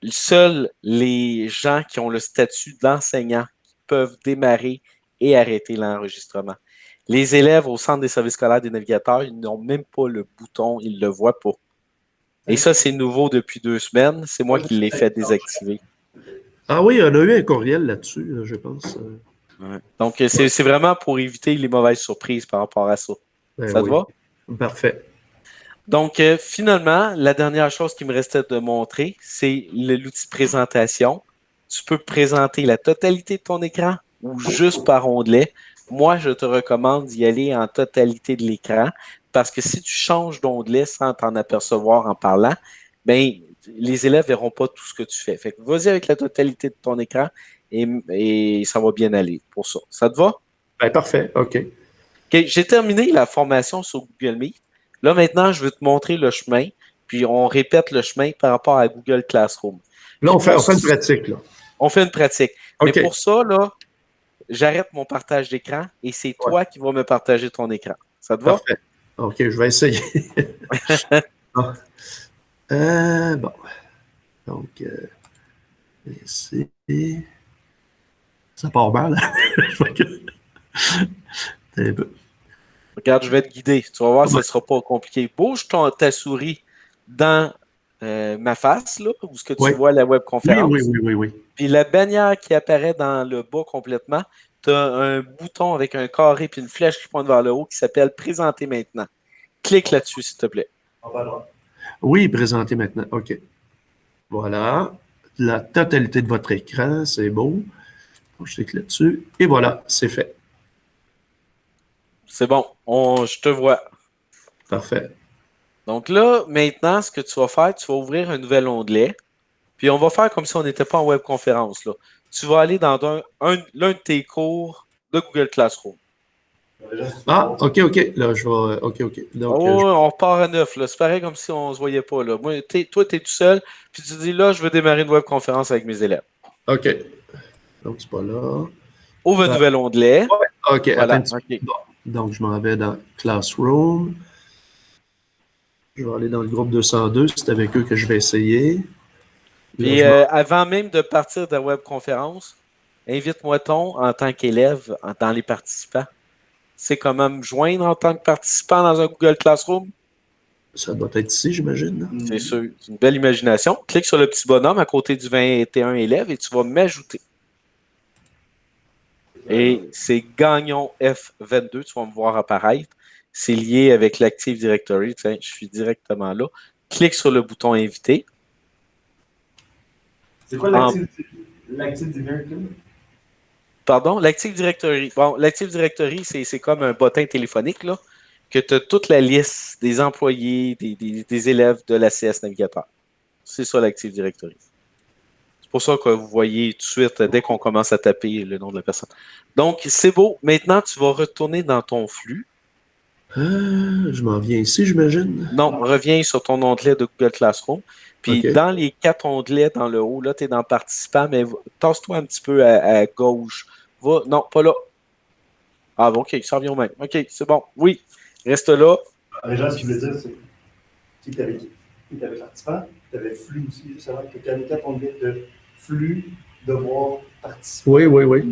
seuls les gens qui ont le statut d'enseignant peuvent démarrer et arrêter l'enregistrement. Les élèves au centre des services scolaires des navigateurs, ils n'ont même pas le bouton, ils ne le voient pas. Et ça, c'est nouveau depuis 2 semaines. C'est moi qui l'ai fait désactiver. Ah oui, on a eu un courriel là-dessus, là, je pense. Ouais. Donc, c'est vraiment pour éviter les mauvaises surprises par rapport à ça. Ben Ça te oui. va? Parfait. Donc, finalement, la dernière chose qui me restait de montrer, c'est l'outil de présentation. Tu peux présenter la totalité de ton écran ou juste par onglet. Moi, je te recommande d'y aller en totalité de l'écran parce que si tu changes d'onglet sans t'en apercevoir en parlant, ben, les élèves ne verront pas tout ce que tu fais. Fait que vas-y avec la totalité de ton écran et ça va bien aller pour ça. Ça te va? Ben, parfait. OK. OK, j'ai terminé la formation sur Google Meet. Là, maintenant, je vais te montrer le chemin, puis on répète le chemin par rapport à Google Classroom. Là, Puis on fait une pratique, là. on fait une pratique. Mais OK. pour ça, là, j'arrête mon partage d'écran et c'est Ouais. toi qui vas me partager ton écran. Ça te va? Parfait. OK, je vais essayer. Bon. Bon. Donc, ici. Ça part mal. Je vois que- un peu. Regarde, je vais te guider. Tu vas voir, ce ne sera pas compliqué. Bouge ta souris dans ma face, là, où ce que tu Oui. vois la Oui, oui, webconférence. oui, oui, oui. Puis la bannière qui apparaît dans le bas complètement, tu as un bouton avec un carré puis une flèche qui pointe vers le haut qui s'appelle Présenter maintenant. Clique là-dessus, s'il te plaît. En bas à droite. Oui, présenter maintenant. OK. Voilà. La totalité de votre écran, c'est beau. Je clique là-dessus. Et voilà, c'est fait. C'est bon, je te vois. Parfait. Donc là, maintenant, ce que tu vas faire, tu vas ouvrir un nouvel onglet. Puis on va faire comme si on n'était pas en webconférence, là. Tu vas aller dans l'un de tes cours de Google Classroom. Déjà, si tu Ah, veux, OK, OK. Là, je vais. OK, OK. Donc, Oh, on repart à neuf, là. C'est pareil comme si on ne se voyait pas, là. Moi, toi, tu es tout seul, puis tu dis, là, je veux démarrer une webconférence avec mes élèves. OK. Donc, c'est pas là. Ouvre un nouvel onglet. Ouais. OK, attends un Voilà, petit peu. OK. Bon. Donc, je m'en vais dans Classroom. Je vais aller dans le groupe 202. C'est avec eux que je vais essayer. Là, Puis avant même de partir de la webconférence, invite-moi en tant qu'élève dans les participants. Tu sais comment me joindre en tant que participant dans un Google Classroom? Ça doit être ici, j'imagine. C'est sûr, c'est une belle imagination. Clique sur le petit bonhomme à côté du 21 élèves et tu vas m'ajouter. Et c'est Gagnon F22, tu vas me voir apparaître. C'est lié avec l'Active Directory. Tiens, je suis directement là. Clique sur le bouton Inviter. c'est quoi l'active directory? Pardon, l'Active Directory. Bon, l'Active Directory, c'est comme un bottin téléphonique, là, que tu as toute la liste des employés, des élèves de l'ACS Navigateur. C'est ça l'Active Directory. C'est pour ça que vous voyez tout de suite, dès qu'on commence à taper le nom de la personne. Donc, c'est beau. Maintenant, tu vas retourner dans ton flux. Je m'en viens ici, j'imagine. Non, reviens sur ton onglet de Google Classroom. Puis, OK. dans les 4 onglets dans le haut, là, tu es dans Participants, mais tasse-toi un petit peu à gauche. Non, pas là. Ah, bon, OK, ça revient au même. OK, c'est bon. Oui, reste là. Déjà, ce que je voulais dire, c'est que tu avais participant, tu avais flux aussi, justement, que tu avais ton lien de flux, devoir participer. Oui, oui, oui.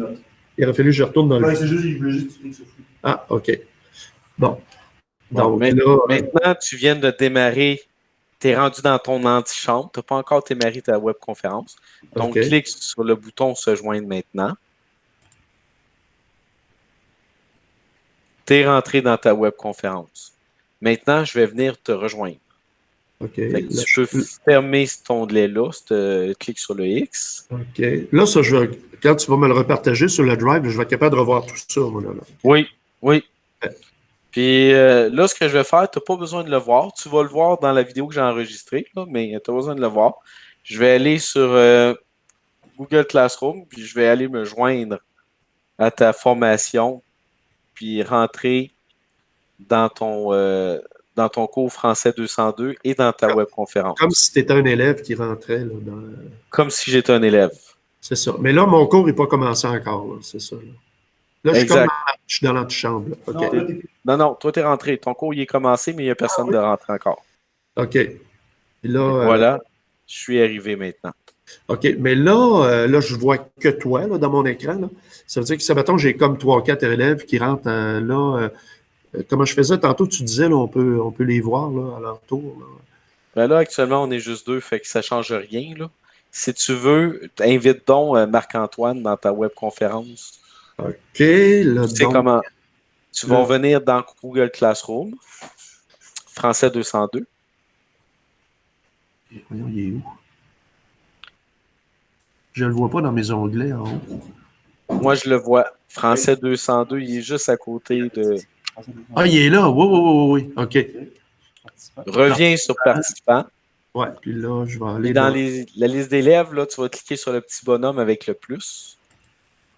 Il aurait fallu que je retourne dans le. Ouais, c'est juste, je voulais juste cliquer sur flux. Ah, OK. Bon. Bon, Donc, là. maintenant, tu viens de démarrer. Tu es rendu dans ton antichambre. Tu n'as pas encore démarré ta webconférence. Donc, OK. clique sur le bouton Se joindre maintenant. Tu es rentré dans ta webconférence. Maintenant, je vais venir te rejoindre. OK. Fait que Là, tu peux fermer cet onglet-là. Clique sur le X. OK. Là, ça, quand tu vas me le repartager sur le drive, je vais être capable de revoir tout ça, moi, là. Oui, oui. Puis là, ce que je vais faire, tu n'as pas besoin de le voir. Tu vas le voir dans la vidéo que j'ai enregistrée, là, mais tu n'as pas besoin de le voir. Je vais aller sur Google Classroom, puis je vais aller me joindre à ta formation, puis rentrer dans dans ton cours français 202 et dans ta webconférence. Comme si tu étais un élève qui rentrait là, dans... Comme si j'étais un élève. C'est ça. Mais là, mon cours n'est pas commencé encore. Là. C'est ça. Là, je suis comme Exact. je suis dans l'antichambre. Là. OK. Non, là, Non, toi, tu es rentré. Ton cours, il est commencé, mais il n'y a personne de rentré encore. OK. Et là, Voilà, je suis arrivé maintenant. OK. Mais là, là, je vois que toi là, dans mon écran. Là. Ça veut dire que, ça, mettons, j'ai comme 3-4 élèves qui rentrent là. Comment je faisais tantôt, tu disais, là, on peut les voir là, à leur tour. Là. Ben là, actuellement, on est juste 2, fait que ça ne change rien. Là. Si tu veux, invite donc Marc-Antoine dans ta webconférence. OK. Là, Tu sais donc, comment? Tu vas là. revenir dans Google Classroom, français 202. Voyons, il est où? Je ne le vois pas dans mes onglets en haut. Moi, je le vois. Français 202, il est juste à côté de. Ah, il est là. Oui, oui, oui, oui. OK. Reviens sur participants. Ouais, puis là, je vais Et aller dans dans... la liste d'élèves, là, tu vas cliquer sur le petit bonhomme avec le plus.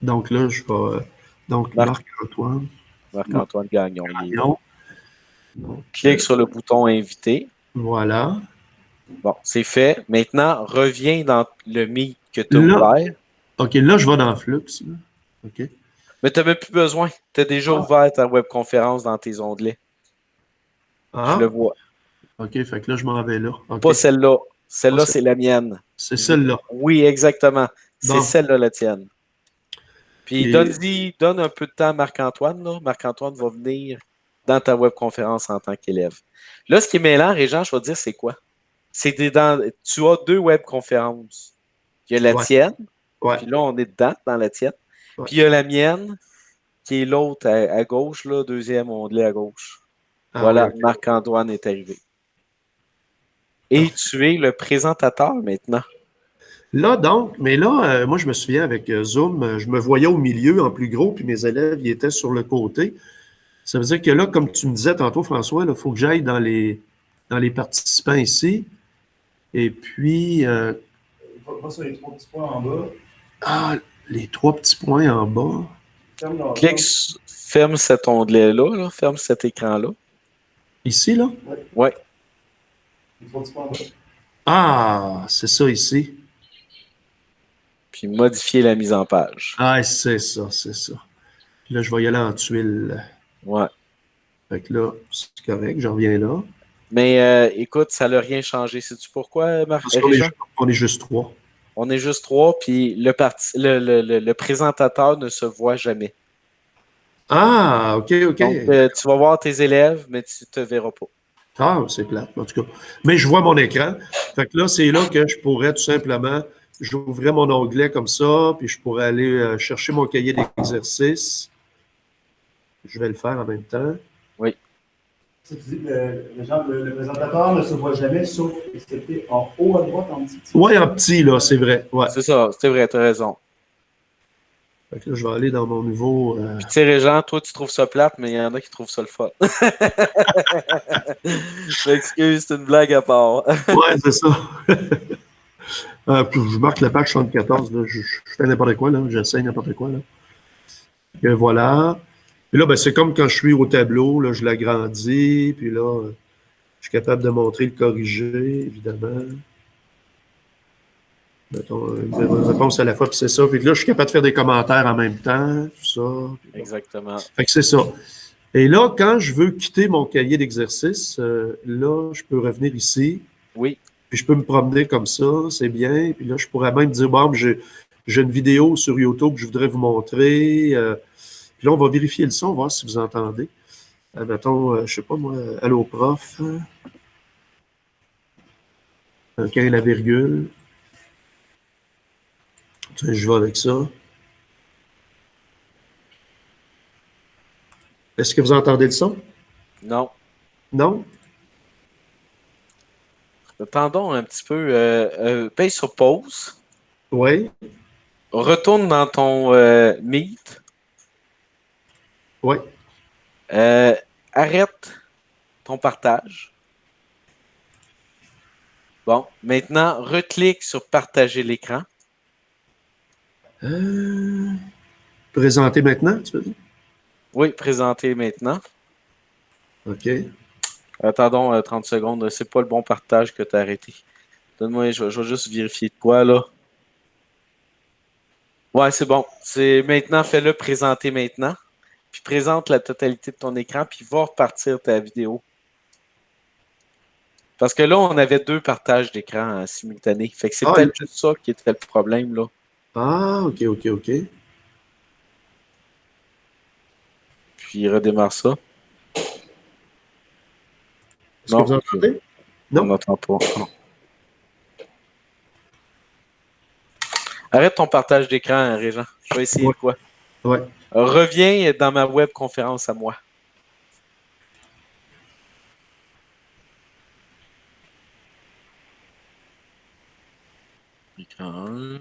Donc là, je vais... Donc, Marc-Antoine. Marc-Antoine Gagnon. Il est là. Gagnon. Donc, Clique sur le bouton inviter. voilà. Bon, c'est fait. Maintenant, reviens dans le Meet que tu as Là, ouvert. OK, là, je vais dans Flux. Là. OK. Mais tu n'as même plus besoin. Tu as déjà ouvert ta webconférence dans tes onglets. Ah, Je le vois. OK, fait que là, je m'en vais là. OK. Pas celle-là. Celle-là, Pas c'est la mienne. C'est celle-là. Oui, exactement. C'est Bon. celle-là la tienne. Puis Et- donne un peu de temps à Marc-Antoine. Là. Marc-Antoine va venir dans ta webconférence en tant qu'élève. Là, ce qui est mêlant, Régent, je vais te dire, c'est quoi? Tu as 2 webconférences. Il y a la Ouais, tienne, ouais, puis là, on est dedans, dans la tienne. ouais. Puis il y a la mienne, qui est l'autre à gauche, là, deuxième onglet à gauche. Ah, Voilà, oui, OK. Marc-Antoine est arrivé. Et tu es le présentateur maintenant. Là, donc, mais là, moi, je me souviens avec Zoom, je me voyais au milieu en plus gros, puis mes élèves, ils étaient sur le côté. Ça veut dire que là, comme tu me disais tantôt, François, il faut que j'aille dans les participants ici. Et puis, va sur les 3 petits points en bas. ah, les 3 petits points en bas. Ferme cet onglet-là, là, ferme cet écran-là. Ici, là? Ouais. Les 3 petits points en bas. Ah, c'est ça ici. Puis modifier la mise en page. Ah, c'est ça, c'est ça. Puis là, je vais y aller en tuile. Ouais. Fait que là, c'est correct, je reviens là. Mais écoute, ça n'a rien changé. Sais-tu pourquoi, Parce qu'on Régent? on est juste 3. On est juste 3, puis le présentateur ne se voit jamais. Ah, OK, OK. Donc, tu vas voir tes élèves, mais tu ne te verras pas. Ah, c'est plate, en tout cas. Mais je vois mon écran. Fait que là, c'est là que je pourrais tout simplement, j'ouvrais mon onglet comme ça, puis je pourrais aller chercher mon cahier d'exercice. Je vais le faire en même temps. Oui. Ça, tu dis que le présentateur ne se voit jamais, sauf excepté en haut à droite, en petit. Oui, en petit, là, c'est vrai. Ouais. C'est ça, c'est vrai, tu as raison. Fait que là, je vais aller dans mon nouveau. Puis, tu sais, Régent, toi, tu trouves ça plate, mais il y en a qui trouvent ça le fun. Je m'excuse, c'est une blague à part. Ouais, c'est ça. Puis je marque la page 74, là. Je fais n'importe quoi, là. J'essaie n'importe quoi, là. Et voilà. Puis là, ben, c'est comme quand je suis au tableau, là, je l'agrandis, puis là, je suis capable de montrer le corrigé, évidemment. Mettons, une réponse à la fois, puis c'est ça. Puis là, je suis capable de faire des commentaires en même temps, tout ça. Exactement. Fait que c'est ça. Et là, quand je veux quitter mon cahier d'exercice, là, je peux revenir ici. Oui. Puis je peux me promener comme ça, c'est bien. Puis là, je pourrais même dire, bon, j'ai une vidéo sur YouTube que je voudrais vous montrer. Puis là, on va vérifier le son, voir si vous entendez. Mettons, je sais pas moi, allô prof. Quand il y a la virgule. Tiens, je vais avec ça. Est-ce que vous entendez le son? Non. Non? Attendons un petit peu. Paye sur pause. Oui? Retourne dans ton Meet. Oui. Arrête ton partage. Bon, maintenant, reclique sur partager l'écran. Présenter maintenant, tu veux dire? Oui, présenter maintenant. OK. Attendons 30 secondes. C'est pas le bon partage que tu as arrêté. Donne-moi, je vais juste vérifier de quoi, là. Ouais, c'est bon. C'est maintenant, fais-le présenter maintenant. Puis présente la totalité de ton écran, puis va repartir ta vidéo. Parce que là, on avait 2 partages d'écran simultanés. Fait que c'est peut-être juste ça qui était le problème, là. Ah, OK. Puis redémarre ça. Est-ce que vous entendez? Non, on n'entend pas. Non. Arrête ton partage d'écran, Régent. Je vais essayer de quoi. Ouais. Reviens dans ma webconférence à moi. Écran 1.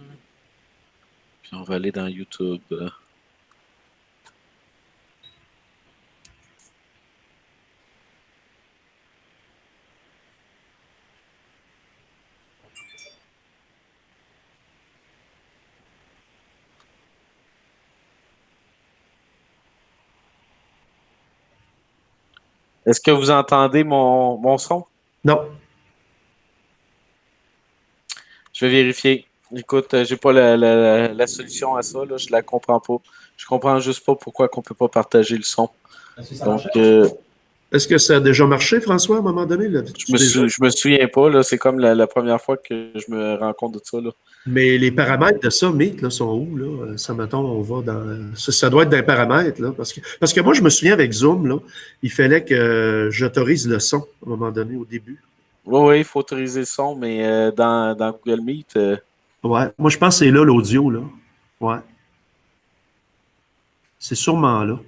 Puis on va aller dans YouTube. Est-ce que vous entendez mon son? Non. Je vais vérifier. Écoute, j'ai pas la solution à ça, là, je la comprends pas. Je comprends juste pas pourquoi on peut pas partager le son. Donc, est-ce que ça a déjà marché, François, à un moment donné? Je me souviens pas, là. C'est comme la première fois que je me rends compte de ça, là. Mais les paramètres de ça, Meet, là, sont où, là? Ça, mettons, on va dans... Ça doit être dans les paramètres, là. Parce que moi, je me souviens avec Zoom, là, il fallait que j'autorise le son, à un moment donné, au début. Oui, il faut autoriser le son, mais dans Google Meet... Ouais, moi, je pense que c'est là, l'audio, là. Ouais. C'est sûrement là.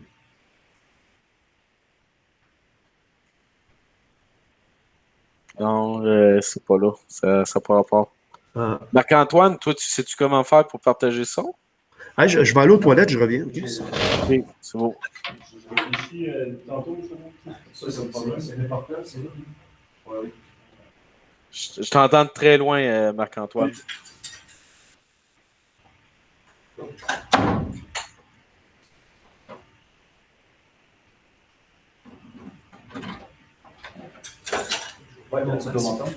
Non, c'est pas là. Ça n'a pas rapport. Ah. Marc-Antoine, toi, sais-tu comment faire pour partager le son? Hey, je vais aller aux toilettes, je reviens. Okay? OK, c'est bon. Je réfléchis tantôt, ça, c'est le problème, c'est important, c'est là. Ouais. Je t'entends de très loin, Marc-Antoine. Ouais, bon, tu dois m'entendre.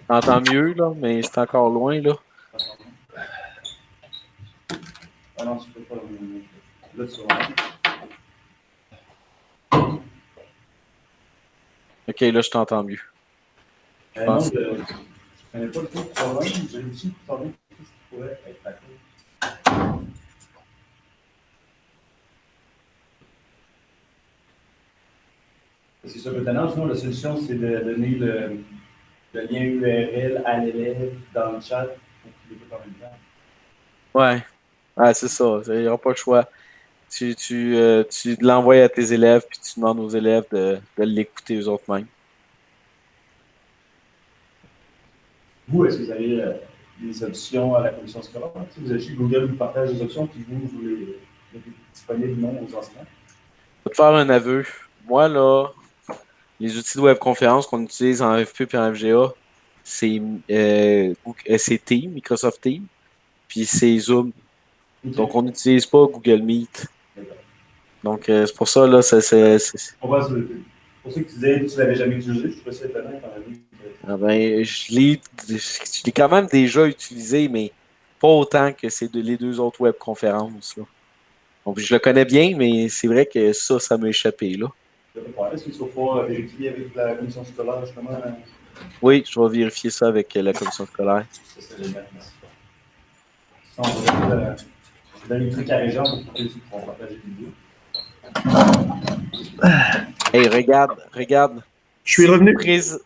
T'entends mieux, là, mais c'est encore loin, là. Ah non, tu peux pas. Là, tu vas OK, là, je t'entends mieux. non, je ne connais pas le tout problème. J'ai aussi le problème qui pourrait être à cause. C'est ça, maintenant, sinon, la solution, c'est de donner le lien URL à l'élève dans le chat pour qu'il l'écoute en même temps. Ouais. Ah, c'est ça. Il n'y aura pas le choix. Tu l'envoies à tes élèves, puis tu demandes aux élèves de l'écouter eux autres mêmes. Vous, est-ce que vous avez des options à la commission scolaire? Si vous achetez Google, vous partagez des options, puis vous les mettez disponibles non aux enseignants? Je vais te faire un aveu. Moi, là, les outils de webconférence qu'on utilise en FP et en FGA, c'est Teams, Microsoft Teams, puis c'est Zoom. Okay. Donc, on n'utilise pas Google Meet. Donc, c'est pour ça, là, c'est... On va se... Pour ça que tu disais que tu ne l'avais jamais utilisé, je suis pas si étonnant quand même. Ah ben, je l'ai quand même déjà utilisé, mais pas autant que les 2 autres webconférences. Là. Donc, je le connais bien, mais c'est vrai que ça m'a échappé, là. Est-ce qu'il ne faut pas vérifier avec la commission scolaire, justement? Oui, je vais vérifier ça avec la commission scolaire. Ça, c'est génial, merci. On va donner le truc à Régent pour partager les vidéos. Hey, regarde. Je suis revenu.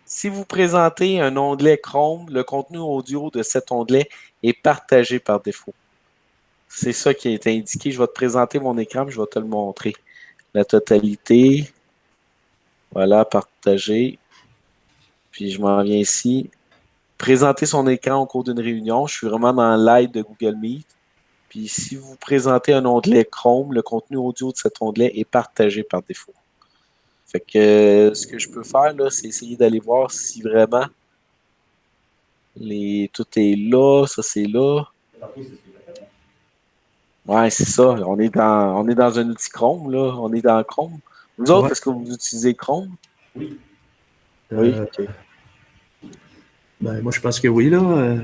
Si vous présentez un onglet Chrome, le contenu audio de cet onglet est partagé par défaut. C'est ça qui a été indiqué. Je vais te présenter mon écran, puis je vais te le montrer. La totalité. Voilà, partager. Puis je m'en viens ici. Présenter son écran au cours d'une réunion. Je suis vraiment dans l'aide de Google Meet. Puis si vous présentez un onglet Chrome, le contenu audio de cet onglet est partagé par défaut. Fait que ce que je peux faire, là, c'est essayer d'aller voir si vraiment tout est là, ça c'est là. Ouais, c'est ça. On est dans un outil Chrome, là. On est dans Chrome. Vous autres, est-ce que vous utilisez Chrome? Oui. Oui, Euh, Ben, moi, je pense que oui, là.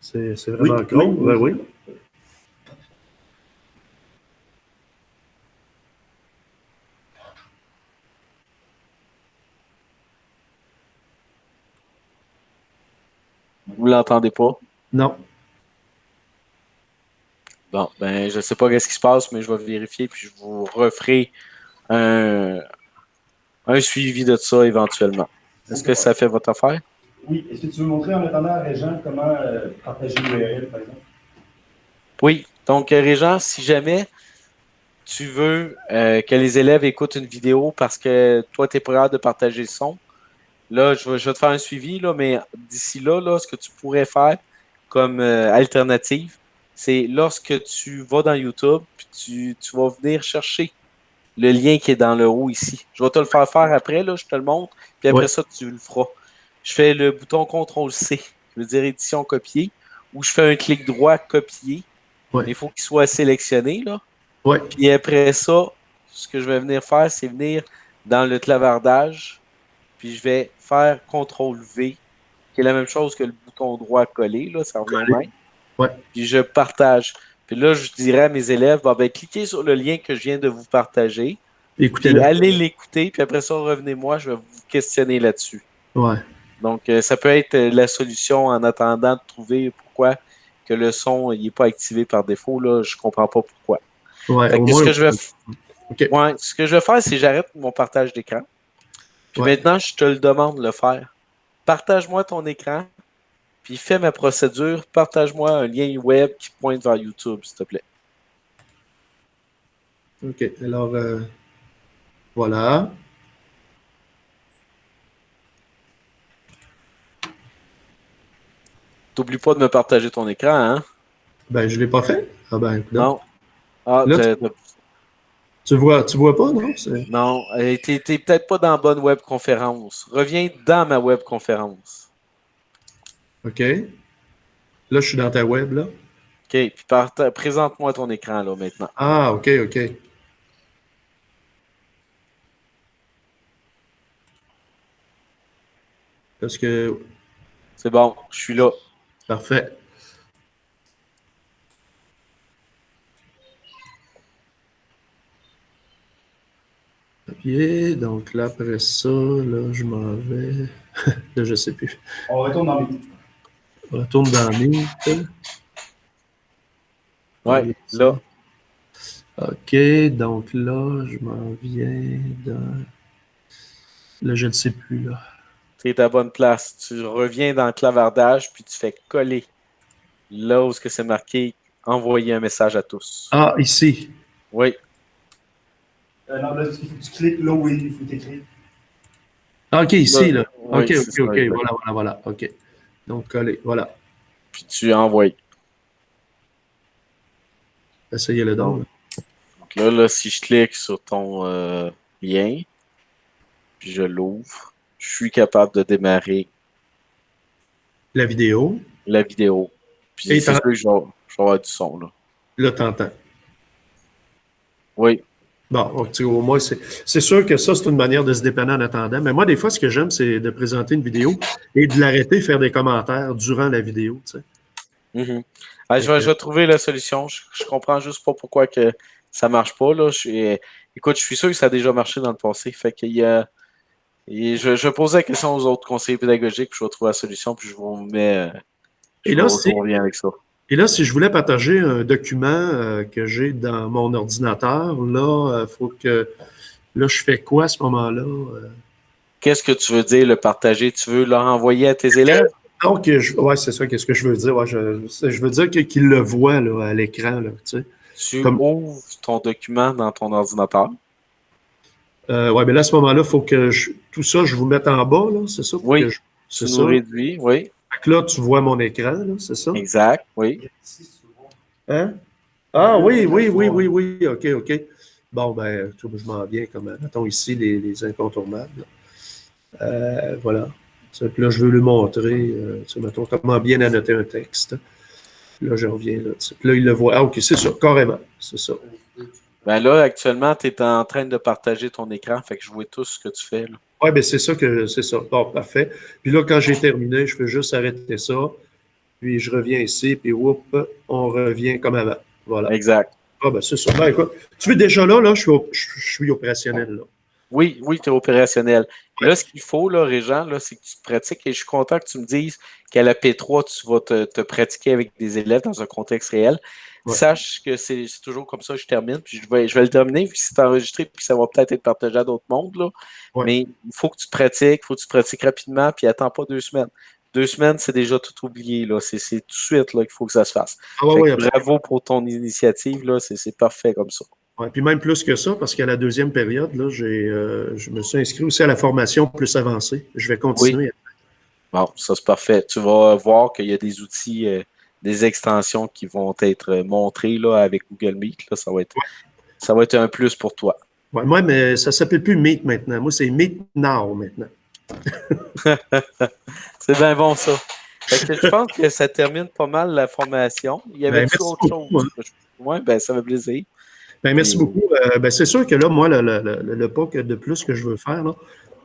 C'est vraiment Oui, Chrome. oui, Ben oui. oui. vous l'entendez pas. Non. Bon, ben, je sais pas qu'est-ce qui se passe, mais je vais vérifier puis je vous referai un, un suivi de ça éventuellement. Est-ce que ça fait votre affaire? Oui. Est-ce que tu veux montrer en attendant à Régent comment partager l'URL, par exemple? Oui. Donc, Régent, si jamais tu veux que les élèves écoutent une vidéo parce que toi, tu es prêt de partager le son, là, je vais te faire un suivi, là, mais d'ici là, ce que tu pourrais faire comme alternative, c'est lorsque tu vas dans YouTube, puis tu vas venir chercher le lien qui est dans le haut ici. Je vais te le faire faire après, là, je te le montre, puis Ouais. après ça, tu le feras. Je fais le bouton CTRL-C, je veux dire édition copier, ou je fais un clic droit copier, Ouais. mais il faut qu'il soit sélectionné, là. Ouais. Puis après ça, ce que je vais venir faire, c'est venir dans le clavardage, puis je vais faire CTRL-V, qui est la même chose que le bouton droit coller, là, ça revient au Coller. même. Ouais. Puis je partage. Puis là, je dirais à mes élèves, bon, ben, cliquez sur le lien que je viens de vous partager, puis Écoutez-le. allez l'écouter, puis après ça, revenez-moi, je vais vous questionner là-dessus. Ouais. Donc, ça peut être la solution en attendant de trouver pourquoi que le son n'est pas activé par défaut. Là, je comprends pas pourquoi. Ouais. Fait Au que moins. OK. ce que je vais faire, c'est que j'arrête mon partage d'écran. Puis Ouais. maintenant, je te le demande de le faire. Partage-moi ton écran, puis fais ma procédure. Partage-moi un lien web qui pointe vers YouTube, s'il te plaît. OK. Alors, voilà. T'oublies pas de me partager ton écran, hein? Ben, je ne l'ai pas fait. Ah ben, écoute. Non. Ah, Là, tu vois pas, non? non. T'es peut-être pas dans la bonne webconférence. Reviens dans ma webconférence. OK. Là, je suis dans ta web, là. OK. Puis présente-moi ton écran, là, maintenant. Ah, OK, OK. Parce que, C'est bon, je suis là. parfait. Papier. Donc là, après ça, là, je m'en vais. Là, je sais plus. On retourne dans Meet. On retourne dans Meet. Ouais, Ça. là. OK, donc là, je m'en viens dans... Là, je ne sais plus, là. T'es à la bonne place. Tu reviens dans le clavardage, puis tu fais coller là où c'est marqué envoyer un message à tous. Ah, ici. Oui. Non, là, il faut que tu cliques là où il faut t'écrire. Ah, OK, ici, là. OK, Oui, c'est OK, ça. OK. Exact. Voilà, voilà, voilà. OK. Donc, coller. Voilà. Puis tu envoies. Essayez-le donc. Donc, là, si je clique sur ton lien, puis je l'ouvre, je suis capable de démarrer La vidéo. la vidéo. Puis Et c'est sûr que je vais avoir du son, là. là, t'entends. Oui. Bon, tu sais, au moins, c'est sûr que ça, c'est une manière de se dépanner en attendant. Mais moi, des fois, ce que j'aime, c'est de présenter une vidéo et de l'arrêter, faire des commentaires durant la vidéo, tu sais. Mhm. Ah, Fait que, je vais trouver la solution. Je comprends juste pas pourquoi que ça marche pas, là. Écoute, je suis sûr que ça a déjà marché dans le passé. Fait qu'il y a. Je vais poser la question aux autres conseillers pédagogiques, puis je vais trouver la solution, puis je vous mets. et là, Je vous reviens avec ça. et là, si je voulais partager un document que j'ai dans mon ordinateur, là, faut que. Là, je fais quoi à ce moment-là? Qu'est-ce que tu veux dire, le partager? Tu veux leur envoyer à tes élèves? Donc, ouais, c'est ça, qu'est-ce que je veux dire? Ouais, je veux dire qu'ils le voient là, à l'écran, là, tu sais. Tu Comme, ouvres ton document dans ton ordinateur. ouais, mais là, à ce moment-là, il faut que tout ça, je vous mette en bas, là, c'est ça? Pour que Oui, c'est tu nous ça. réduis, oui. Fait que là, tu vois mon écran, là, c'est ça? Exact, oui. Ici, si tu vois. Hein? Ah oui, oui, oui, oui, oui, OK, OK. Bon, ben, tu vois, je m'en viens comme, mettons ici, les incontournables. Voilà. Puis là, je veux lui montrer, tu sais, mettons, comment bien annoter un texte. Là, je reviens là. Puis là, il le voit. Ah, OK, c'est ça, carrément. C'est ça. Ben là, actuellement, tu es en train de partager ton écran, fait que je vois tout ce que tu fais, là. Oui, bien c'est ça. Bon, parfait. Puis là, quand j'ai terminé, je fais juste arrêter ça. Puis je reviens ici, puis whoop, on revient comme avant. Voilà. Exact. Ah, ben c'est ça. Ben, écoute, tu veux déjà là, je suis opérationnel. Là. Oui, tu es opérationnel. Là, ce qu'il faut, là, Régent, là, c'est que tu te pratiques et je suis content que tu me dises qu'à la P3, tu vas te pratiquer avec des élèves dans un contexte réel. Ouais. Sache que c'est toujours comme ça que je termine, puis je vais le terminer, puis c'est enregistré, puis ça va peut-être être partagé à d'autres mondes, là. Ouais. Mais il faut que tu pratiques, rapidement, puis attends pas 2 semaines. 2 semaines, c'est déjà tout oublié, là. C'est tout de suite là, qu'il faut que ça se fasse. Ah, ouais, Fait que bravo pour ton initiative, là. C'est parfait comme ça. Ouais, puis même plus que ça, parce qu'à la deuxième période, là, je me suis inscrit aussi à la formation plus avancée. Je vais continuer. Oui. Bon, ça c'est parfait. Tu vas voir qu'il y a des outils, des extensions qui vont être montrées là, avec Google Meet. Là, ça va être un plus pour toi. Ouais, moi, mais ça ne s'appelle plus Meet maintenant. Moi, c'est Meet Now maintenant. C'est bien bon ça. Fait que je pense que ça termine pas mal la formation. Il y avait-tu autre chose? Oui, ben ça fait plaisir. Ben, merci beaucoup. Ben, c'est sûr que là, moi, le pas de plus que je veux faire, là,